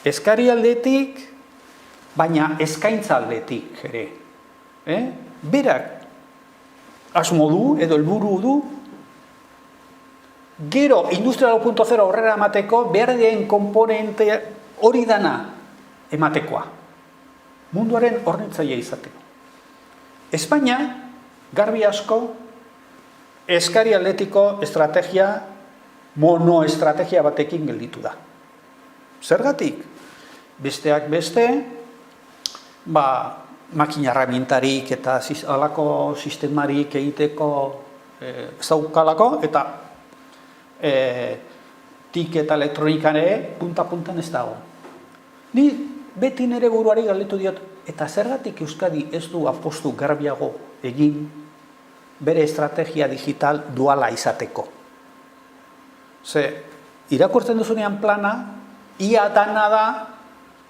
eskari aldetik, baina eskaintza aldetik ere. berak asmo du edo helburu du, gero Industria 4.0 aurrera emateko behar den komponente hori dana ematekoa. Munduaren hornitzaile izateko. Espainia, garbi asko, eskari aldetiko estrategia, monoestrategia batekin gelditu da. Zergatik? Besteak beste, makina herramientarik eta halako sistemarik egiteko zaukalako, eta tiketa elektronikan ere punta-puntan ez dago. Ni beti nire buruari galdetu diot, eta zergatik Euskadi ez du apostu garbiago egin bere estrategia digital duala izateko. Ze, irakurtzen duzunean plana, ia dana da,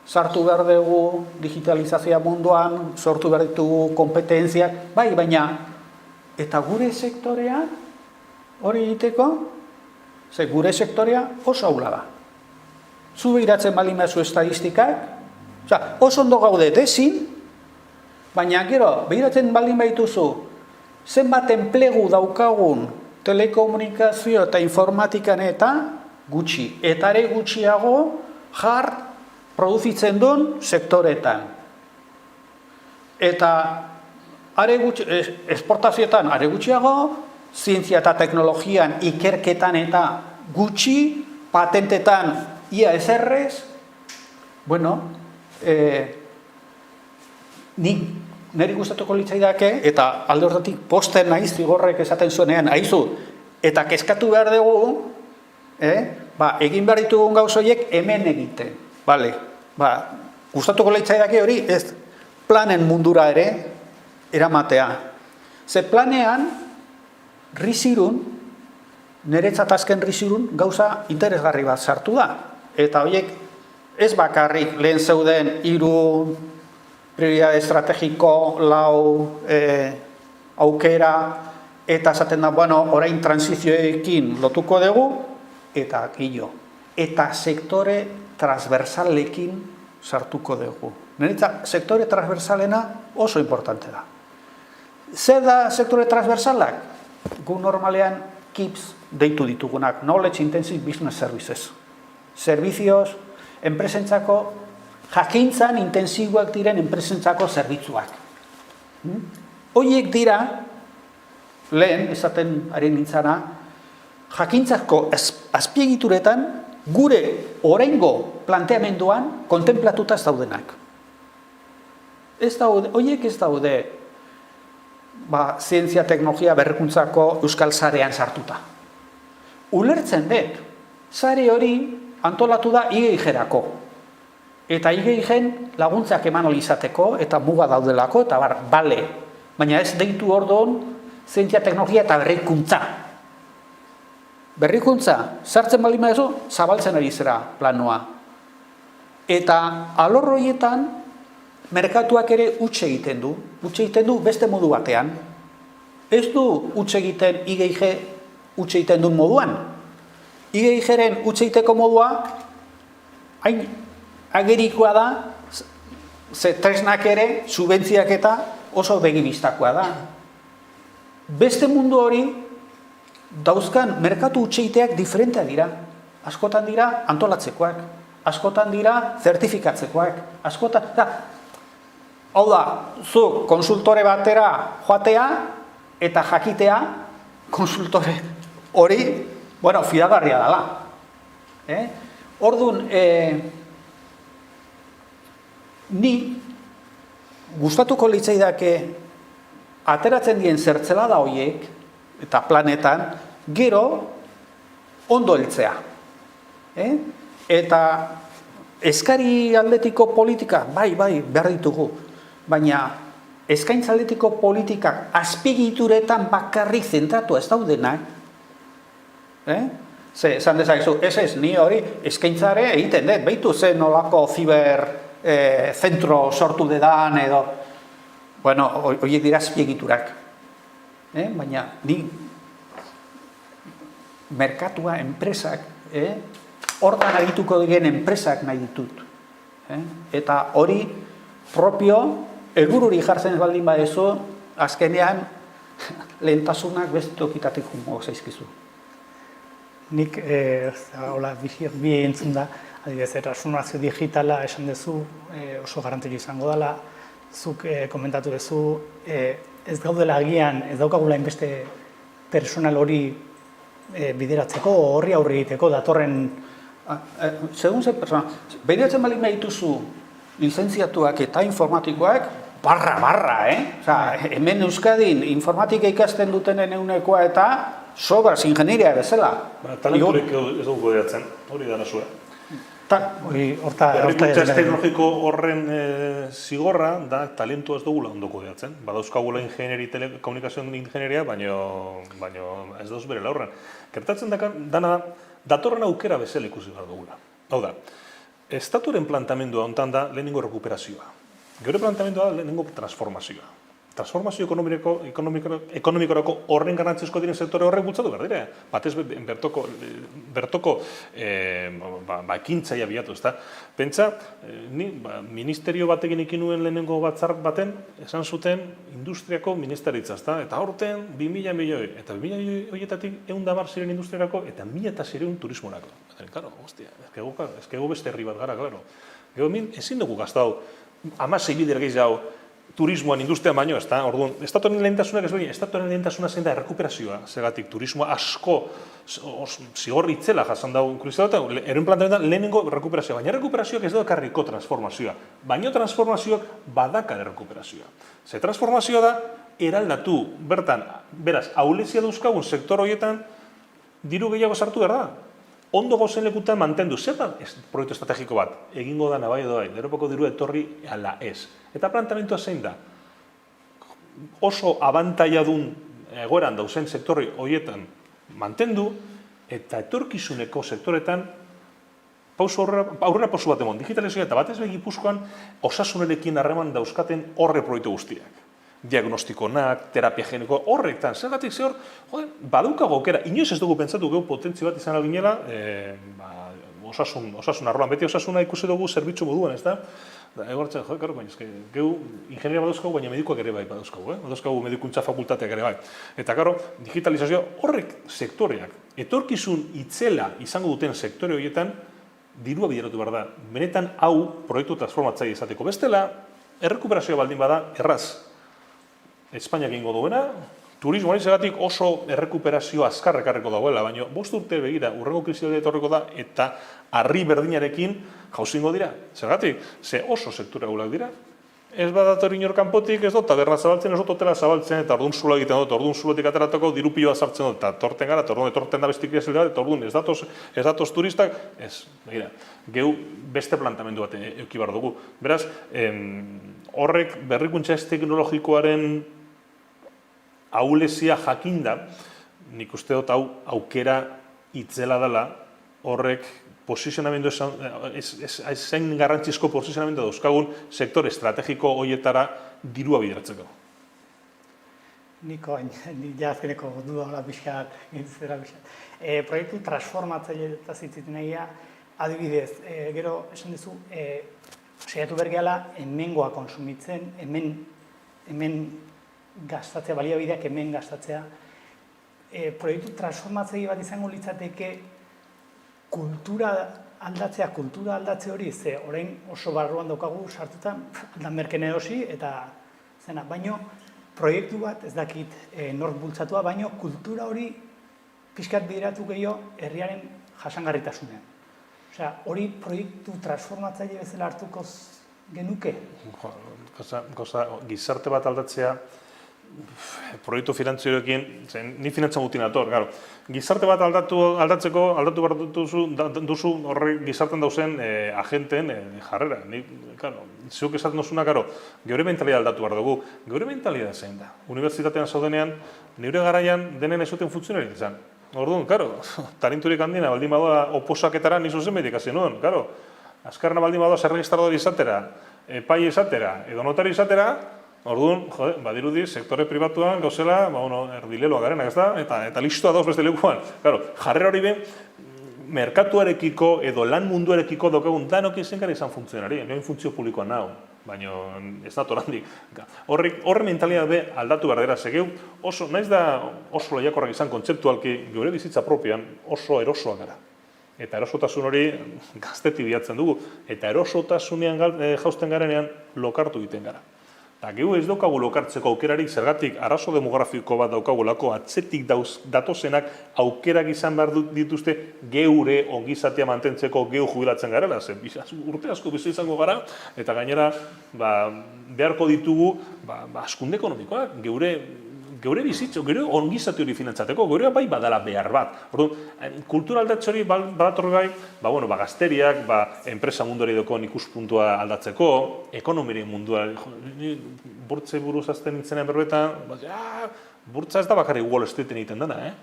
sartu behar dugu digitalizazioa munduan, sortu behar ditugu kompetentziak, bai, baina, eta gure sektorea hori egiteko, ze gure sektorea oso aula da. Zu behiratzen baldin baduzu estadistikak, oso ondo gaude dezin, baina gero, behiratzen baldin badituzu, zenbat enplegu daukagun telekomunikazio eta informatikan eta gutxi. Eta ere gutxiago produzitzen duen sektoretan. Eta esportazioetan are gutxiago, zientzia eta teknologian ikerketan eta gutxi, patentetan ia ezerrez, niri gustatuko litzaidake, eta alde horretatik posten naiz zigorrek esaten zuenean, aizu, eta kezkatu behar dugu, egin behar ditugun gauzoiek hemen egiten. Gustatuko litzaidake hori, ez planen mundura ere eramatea. Ze planean, rizirun, niretzat azken rizirun, gauza interesgarri bat sartu da. Eta horiek ez bakarrik lehen zeuden 3 prioridade estrategiko, 4 aukera, eta esaten da, orain transizioekin lotuko dugu, eta gillo. Eta sektore transversalekin sartuko dugu. Niretzat, sektore transversalena oso importante da. Zer da sektore transversalak? Gu normalean KIPS deitu ditugunak, Knowledge Intensive Business Services. Servicios, enpresentzako, jakintzan intensiboak diren enpresentzako zerbitzuak. Horiek dira, lehen, esaten ari nintzana, jakintzako azpiegituretan gure oraingo planteamenduan kontemplatuta ez daudenak. Horiek ez daude zientzia, teknologia, berrikuntzako euskal sarean sartuta. Ulertzen dut, sare hori antolatu da IGIG-erako. Eta IGIG-en laguntzak eman izateko, eta muga daudelako, eta bale. Baina ez deitu orduan zientzia, teknologia eta berrikuntza. Berrikuntza, sartzen baldin baduzu, zabaltzen ari zera planoa. Eta alor horietan, merkatuak ere huts egiten du beste modu batean. Ez du huts egiten IGIG huts egiten duen moduan. IGIG-ren huts egiteko modua, hain agerikoa da, ze tresnak ere, subentziak eta oso begibistakoa da. Beste mundu hori, dauzkan merkatu huts egiteak diferentea dira. Askotan dira antolatzekoak, askotan dira zertifikatzekoak, hau da, zu konsultore batera joatea eta jakitea konsultore hori, fidagarria dela. Orduan, ni gustatuko litzaidake ateratzen dien zertzelada horiek eta planetan gero ondo heltzea. Eta eskari aldetiko politika, bai, behar ditugu. Baina eskaintza aldetiko politikak azpiegituretan bakarrik zentratu ez daudenak, esan dezakezu, ez, ni hori eskaintzare egiten dut, behitu zen nolako ziber zentro sortu dedan edo, horiek dira azpiegiturak. Baina ni merkatua, enpresak, hortan argituko diren enpresak nahi ditut. Eta hori propio helbururi jartzen ez baldin badezu, azkenean lehentasunak beste tokitatik jungo zaizkizu. Nik, hola, bi entzun da, adibidez, transformazio digitala esan duzu, oso garrantzitsua izango dela, zuk komentatu duzu, ez gaudela agian, ez daukagula inbeste personal hori bideratzeko, horri aurre egiteko, datorren... Segun ze persona, behiratzen baldin behituzu lizentziatuak eta informatikoak, barra, hemen Euskadin informatika ikasten dutenen eunekoa eta sobraz ingenieria bezala. Talenturik ez dugu kudeatzen, hori da nasua. Berrikuntza teknologiko horren zigorra da talentua ez dugula ondo kudeatzen. Badauzkagula telekomunikazioen ingenieria, baino ez dauz bere laurren. Gertatzen dana datorren aukera bezala ikusi behar dugula. Hau da, estaturen plantamendua hontan da lehenengo rekuperazioa. Geure plantamendua da lehenengo transformazioa. Transformazio ekonomikorako horren garrantzizko diren sektore horrek bultzatu behar dira. Batez bertoko ekintzaia bilatu, ezta? Pentsa, ni ministerio batekin ikin nuen lehenengo batzar baten, esan zuten industriako ministeritza, ezta? Eta horten 2.000 milioi, eta 2.000 milioi horietatik 110 ziren industriarako, eta 1.000 turismorako. Eta, claro, hostia, ezkegu beste herri bat gara, claro. Gero, ezin dugu gaztau, 16 bider gehiago, turismoan, industrian baino, ez da? Orduan, estatuaren lehentasunak ez behin, estatuaren lehentasuna zein da errekuperazioa, zegatik turismoa asko zigor itzela jasan dago inklusizatua, eren planteamendu lehenengo errekuperazioa, baina errekuperazioak ez daukarriko transformazioa, baino transformazioak badaka errekuperazioa. Ze transformazioa da, eraldatu, bertan, beraz, ahulezia dauzkagun sektor horietan, diru gehiago sartu behar da. Ondo gozen lekutan mantendu, zer da proiektu estrategiko bat, egingo da nabai edo bai, Europako diru etorri ala ez. Eta plantamentua zein da, oso abantaiadun egoeran dauzen sektorri horietan mantendu, eta etorkizuneko sektoretan aurrera pausu bat emon, digitalizazioa eta batez Gipuzkoan osasunerekin harreman dauzkaten horre proiektu guztiak. Diagnostikonak, terapia geniko, horretan, zergatik zehor, badaukago aukera, inoiz ez dugu pentsatu gehu potentzio bat izan alginela, osasun arroan, beti osasuna ikusi dugu zerbitzu moduan, ez da? Egortzen, karo, baina, gehu ingenieria badauzkagu, baina medikoak ere bai badauzkagu, badauzkagu medikuntza fakultateak ere bai. Eta, karo, digitalizazioa horrek sektoreak, etorkizun itzela izango duten sektore horietan, dirua bideratu behar da. Benetan hau proiektu transformatzaile izateko. Bestela, errekuperazioa baldin bada, erraz. Espainiak egingo duena, turismoari zegatik oso errekuperazio azkarrekarreko dagoela, baina 5 urte begira, urrengo krisialdia etorriko da, eta harri berdinarekin jauzingo dira. Zergatik, ze oso sektura gulak dira. Ez badator inor kanpotik, ez dut, taberna zabaltzen, ez dut hotela zabaltzen, eta orduan zulo egiten dut, orduan zulotik ateratako dirupioa sartzen dut, eta torten gara, eta orduan etorten da bestik zela, eta orduan ez datoz turistak, ez, begira, gehu beste plantamendu bat euki behar dugu. Beraz, horrek berrikuntza ez teknologikoaren ahulezia jakinda, nik uste dut hau aukera itzela dela, horrek posizionamendu ezain garrantzizko posizionamendu dauzkagun sektor estrategiko horietara dirua bideratzeko. Niko, ja azkeneko duda hola pixkat, gintzera pixkat. Proiektu transformatzaile eta zitziten egia, adibidez, gero esan duzu, saiatu bergeala hemengoa konsumitzen, hemen gastatzea, baliabideak hemen gastatzea. Proiektu transformatzaile bat izango litzateke kultura aldatze hori, ze orain oso barruan daukagu sartuta, aldan merken erosi, eta zena, baino proiektu bat, ez dakit nork bultzatua, baino kultura hori pixkat bideratu gehiago herriaren jasangarritasunean. Osea, hori proiektu transformatzaile bezala hartuko genuke? Gizarte bat aldatzea, proiektu finantzioekin, ni finantzan gutin ator, garo. Gizarte bat aldatu behar duzu horre gizarten dauzen agenteen jarrera. Zuk esaten duzuna, garo, geure mentalidad aldatu behar dugu. Geure mentalidad zein da. Unibertsitatean zaudenean, nire garaian denen ez zuten funtzionarik izan. Orduan, karo, talenturik handina, baldin badoa oposaketara nizu zen medikazio nuen, karo. Azkarna baldin badoa zerregistradori izatera, epai izatera, edo notari izatera, orduan, badirudi, sektore pribatuan gauzela, erdileloa garenak, ez da? Eta listoa dauz beste lekuan. Claro, jarrera hori ben, merkatuarekiko edo lan munduarekiko daukagun danok izan gara izan funtzionari, egin funtzio publikoan nahu. baina ez da torandik. Horre mentalidad be aldatu behar dira, segeu oso, naiz da oso lehiakorrak izan kontzeptualki, geure bizitza propioan oso erosoak gara. Eta erosotasun hori gaztetik bilatzen dugu, eta erosotasunean jausten garenean lokartu egiten gara. Eta gehu ez daukagu lokartzeko aukerarik, zergatik arazo demografiko bat daukagulako, atzetik datozenak aukerak izan behar dituzte geure ongizatea mantentzeko gehu jubilatzen garela, zen urte asko bizi izango gara, eta gainera beharko ditugu hazkunde ekonomikoak, geure bizitzo, geure ongizate hori finantzateko, geure bai badala behar bat. Orduan, kultura aldatze hori badator gai, gazteriak, enpresa munduari dokon ikuspuntua aldatzeko, ekonomiri mundua, burtze buruz azten nintzenen berbetan, burtza ez da bakarrik Wall Streeten egiten dena,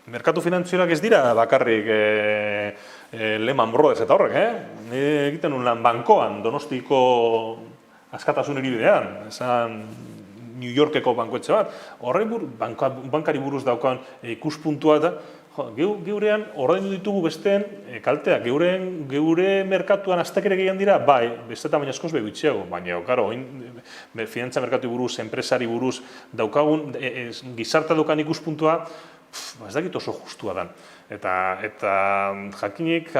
Merkatu finantzioak ez dira bakarrik Lehman Brothers eta horrek, egiten un lan bankoan, Donostiko askatasun hiribidean, esan New Yorkeko bankuetxe bat, horrein bankari buruz daukan ikuspuntua da, geurean ordaindu ditugu besteen kalteak, geure merkatuan aztekere gehien dira, bai, beste tamaina askoz begitxeago, baina, karo, finantza merkatu buruz, enpresari buruz, daukagun, gizarta daukan ikuspuntua, ez dakit oso justua dan. Eta jakinik,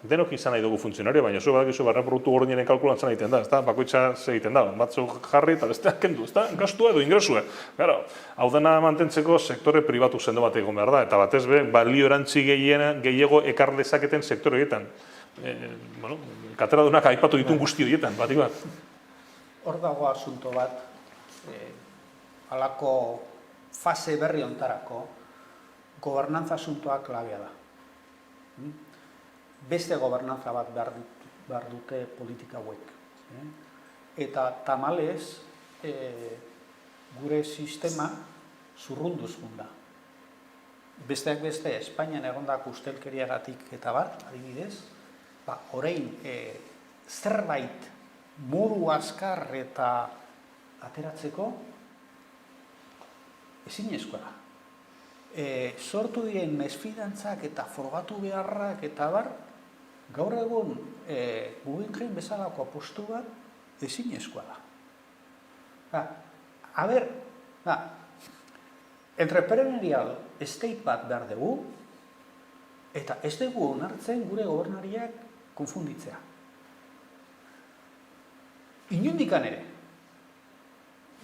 denok izan nahi dugu funtzionario, baina zu badakizu barne produktu gordinaren kalkulantzan egiten da, bakoitza ze egiten da, batzuk jarri eta besteak kendu, gastua edo ingresua. Hau dena mantentzeko sektore pribatu sendo bat egon behar da, eta batez be, balio erantzi gehiago ekar dezaketen sektore horietan. Kateradunak aipatu ditun guzti horietan, batik bat. Hor dago asunto bat, halako fase berri ontarako, gobernantza asuntoa klabea da. Beste gobernantza bat behar dute politika hauek. Eta tamalez, gure sistema zurrunduz da. Besteak beste, Espainian egondak ustelkeriagatik eta bar, adibidez, orain zerbait modu azkar eta ateratzeko ezinezkoa da. Sortu diren mesfidantzak eta frogatu beharrak eta bar, gaur egun Guggenheim bezalako apostu bat ezinezkoa da. A ber, entrepreneurial estate bat behar dugu, eta ez dugu onartzen gure gobernariak konfunditzea. Inundikan ere,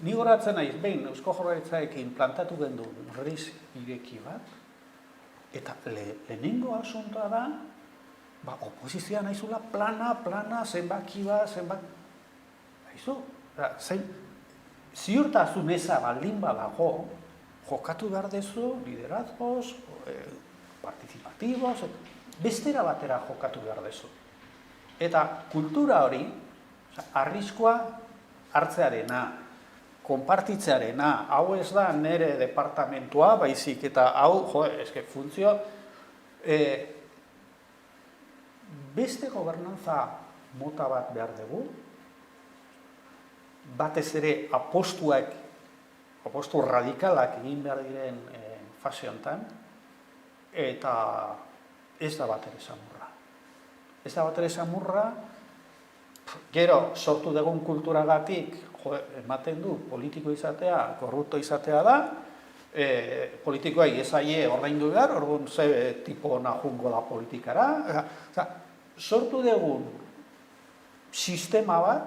ni goratzen naiz, behin Eusko Jaurlaritzarekin plantatu genduen RIS ireki bat, eta lehenengo asuntoa da, oposizioa nahizula plana, zenbaki bat, nahizu, ziurtasun eza baldin badago, jokatu behar dezu, liderazgoz, partizipatiboz, bestera batera jokatu behar dezu. Eta kultura hori, arriskoa hartzearena, konpartitzearena, hau ez da nire departamentua, baizik, eta hau, funtzio, beste gobernantza mota bat behar dugu, batez ere apostu radikalak egin behar diren fase honetan, eta ez da bat ere samurra. Ez da bat ere samurra, gero sortu dugun kulturagatik, ematen du, politiko izatea, korrupto izatea da, politikoai ezaie ordaindu behar, orduan ze tipo najungo da politikara. Sortu dugun sistema bat,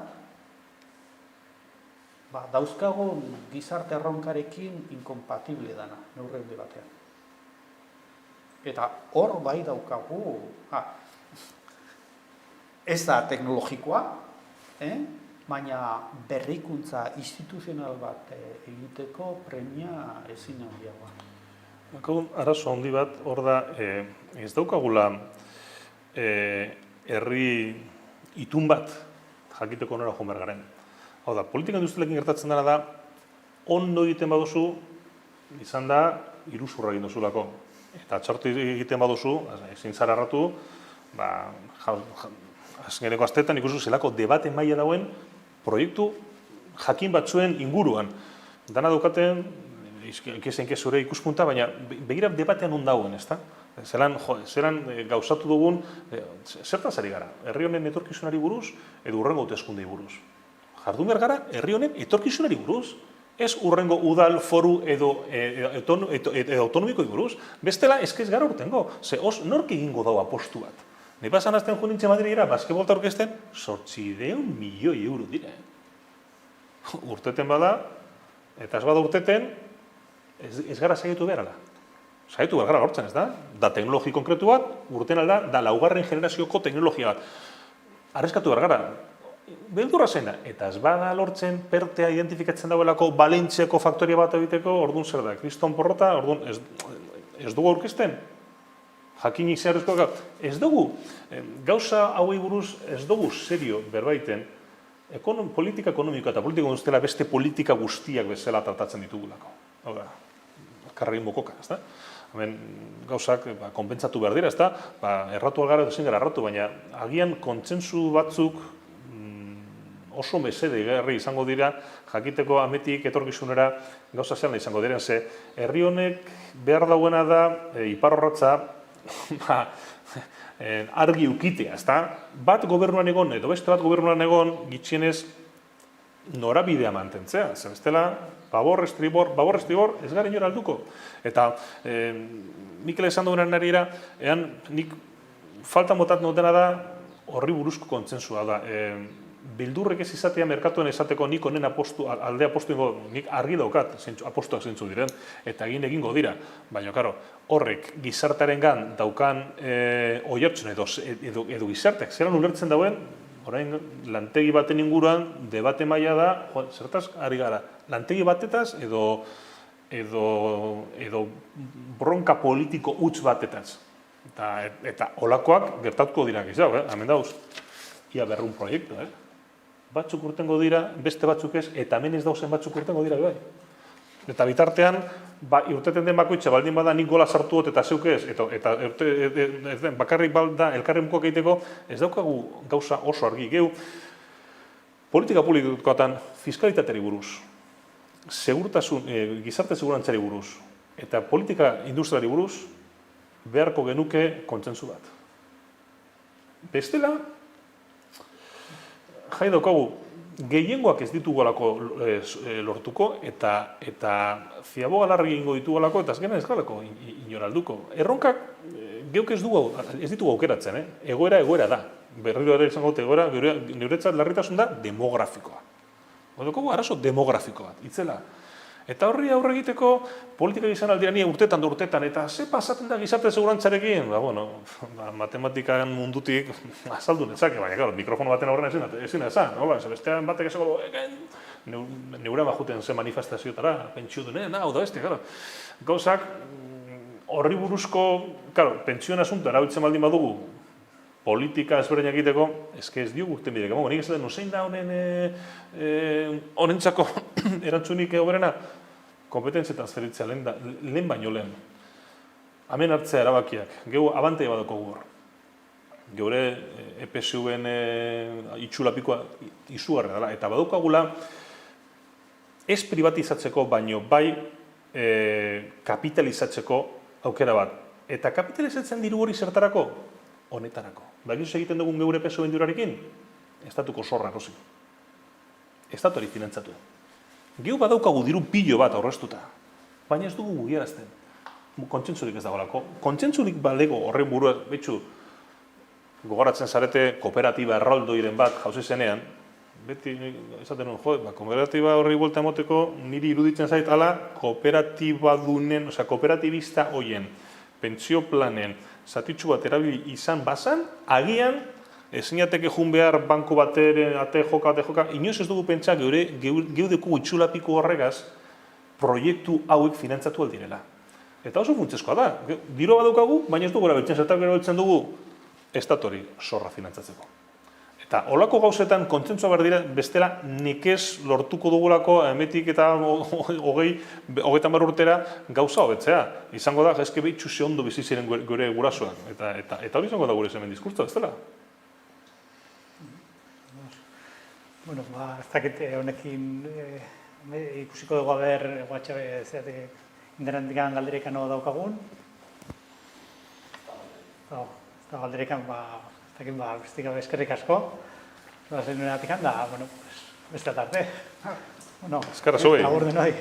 dauzkagun gizarte erronkarekin inkompatible dana, neurrende batean. Eta hor bai daukagu, ez da teknologikoa, baina berrikuntza instituzional bat egiteko premia ezin handiagoa. Daukagun arazo handi bat, hor da, ez daukagula herri itun bat jakiteko nora joan behar garen. Hau da, politika industrialekin gertatzen dena da, ondo egiten baduzu, izan da, iruzurra egin duzulako. Eta txartu egiten baduzu, ezin zara erratu, azkeneko asteetan ikusu zelako debate maila dauen proiektu jakin batzuen inguruan. Dana daukaten, ikezen kezure ikuspunta, baina begira debatean ondauen, ez da? Zeran gauzatu dugun, zertaz ari gara? Herri honen etorkizunari buruz edo hurrengo hauteskundei buruz. Jardun behar gara, herri honen etorkizunari buruz. Ez hurrengo udal, foru edo autonomikoi buruz. Bestela, ez gara urtengo. Ze nork egingo dau apostu bat. Ni pasan azten jo nintzen Madridera, baskebolta orkesten, 800 milioi euro dira. Urteten bada, eta ez bada urteten, ez gara saiatu beharala. Saiatu behar gara lortzen, ez da? Da teknologi konkretu bat, urten alda, da laugarren generazioko teknologia bat. Arreskatu behar gara. Beldurra zein da, eta ez bada lortzen pertea identifikatzen dauelako Valentziako faktoria bat egiteko, orduan zer da, kriston porrota, orduan ez dugu aurkezten. Jakinik zeharrezkoa ez dugu, gauza hauei buruz ez dugu serio berbaiten, politika ekonomikoa eta politika guztiela beste politika guztiak bezala tratatzen ditugulako. Hau da, karregin bokoka, ez da? Hemen gauzak konpentsatu behar dira, ez da? Erratu algara edo zein gara erratu, baina agian kontsentsu batzuk oso mesede garri izango dira, jakiteko ametik etorkizunera gauza zelan izango diren, ze herri honek behar dauena da iparrorratza argi ukitea, ez da? Bat gobernuan egon, edo beste bat gobernuan egon, gitxienez norabidea mantentzea, ze bestela, babor, estribor, ez gara inora alduko. Eta Mikel esan duenan narira, nik falta motat notena da horri buruzko kontsensua da. Bildurrek ez izatea merkatuen esateko nik honen alde apostu ingo, nik argi daukat apostuak zentzu diren, eta egingo dira. Baina, karo, horrek gizartearengan daukan oihartzun edo gizarteak zelan ulertzen dauen, orain lantegi baten inguruan debate maila da, zertaz ari gara, lantegi batetaz edo bronka politiko huts batetaz. Eta holakoak gertatuko dira gizau, hemen dauz, ia berrun proiektu, batzuk urtengo dira, beste batzuk ez, eta hemen ez dauzen batzuk urtengo dira, bai. Eta bitartean, urteten den bakoitza baldin bada nik gola sartu dut eta zeuk ez, eta bakarrik balda elkarren mukoak egiteko, ez daukagu gauza oso argi. Geu, politika publikoetan fiskalitateri buruz, gizarte segurantzari buruz, eta politika industriari buruz, beharko genuke kontsentsu bat. Bestela, jai daukagu, gehiengoak ez ditugolako lortuko, eta ziaboga larri egingo ditugolako, eta azkenan ez galako inoralduko. Erronkak geuk ez ditugu aukeratzen, egoera da. Berriro ere izango dut egoera, niretzat larritasun da demografikoa. Daukagu arazo demografiko bat, itzela. Eta horri aurre egiteko politika izan aldira nire urtetan, eta ze pasatzen da gizarte segurantzarekin? Matematikan mundutik azaldu netzake, baina mikrofono baten aurrean ezin ezan. Bestean batek esako neura bajuten ze manifestaziotara, pentsio duen, hau da beste, gauzak horri buruzko, pentsioen asunto erabiltzen baldin badugu, politika ezberdin egiteko, ez diogu urten bidek. Nik ez da, zein da honentzako erantzunik hoberena? Kompetentzietan zeritzea lehen baino lehen. Hemen hartzea erabakiak. Geu abantea badoko gor. Geure EPSU-en itxulapikoa izugarri dela. Eta badukagula ez privatizatzeko, baino bai kapitalizatzeko aukera bat. Eta kapitalizatzen diru hori zertarako? Honetarako. Bakizu egiten dugun geure EPSU-en diurarekin? Estatuko zorra erosi. Estatu hori finantzatu. Geu badaukagu diru pilo bat aurreztuta, baina ez dugu mugiarazten. Kontsentsurik ez dagoelako. Kontsentsurik balego horren burua, betxu, gogoratzen zarete kooperatiba erraldoiren bat jauzi zenean, beti esaten nuen, kooperatiba horri buelta emoteko niri iruditzen zait ala kooperatibadunen, kooperatibista hoien, pentsio planen, zatitxu bat erabili izan bazan, agian ezinateke jun behar banku bateren ate joka, inoz ez dugu pentsa geudeko itxulapiko horregaz proiektu hauek finantzatu aldirela. Eta oso funtsezkoa da. Diro badaukagu, baina ez dugu erabiltzen, zertak erabiltzen dugu estatori zorra finantzatzeko. Eta holako gauzetan kontsentsua behar dira, bestela nekez lortuko dugulako emetik eta hogeita mar urtera gauza hobetzea. Izango da, ezke behitxu ze ondo bizi ziren gure gurasoak. Eta hori izango da gure zemen diskurtsoa, ez dela? Bueno, ez dakit honekin ikusiko dugu haber guatxabe inderantikan galderekano daukagun. ez da galderekan, ez dakit, bestik gabe eskerrik asko, zenuratik da, bueno, beste tarte. Eskerra zuei. Agur denoi.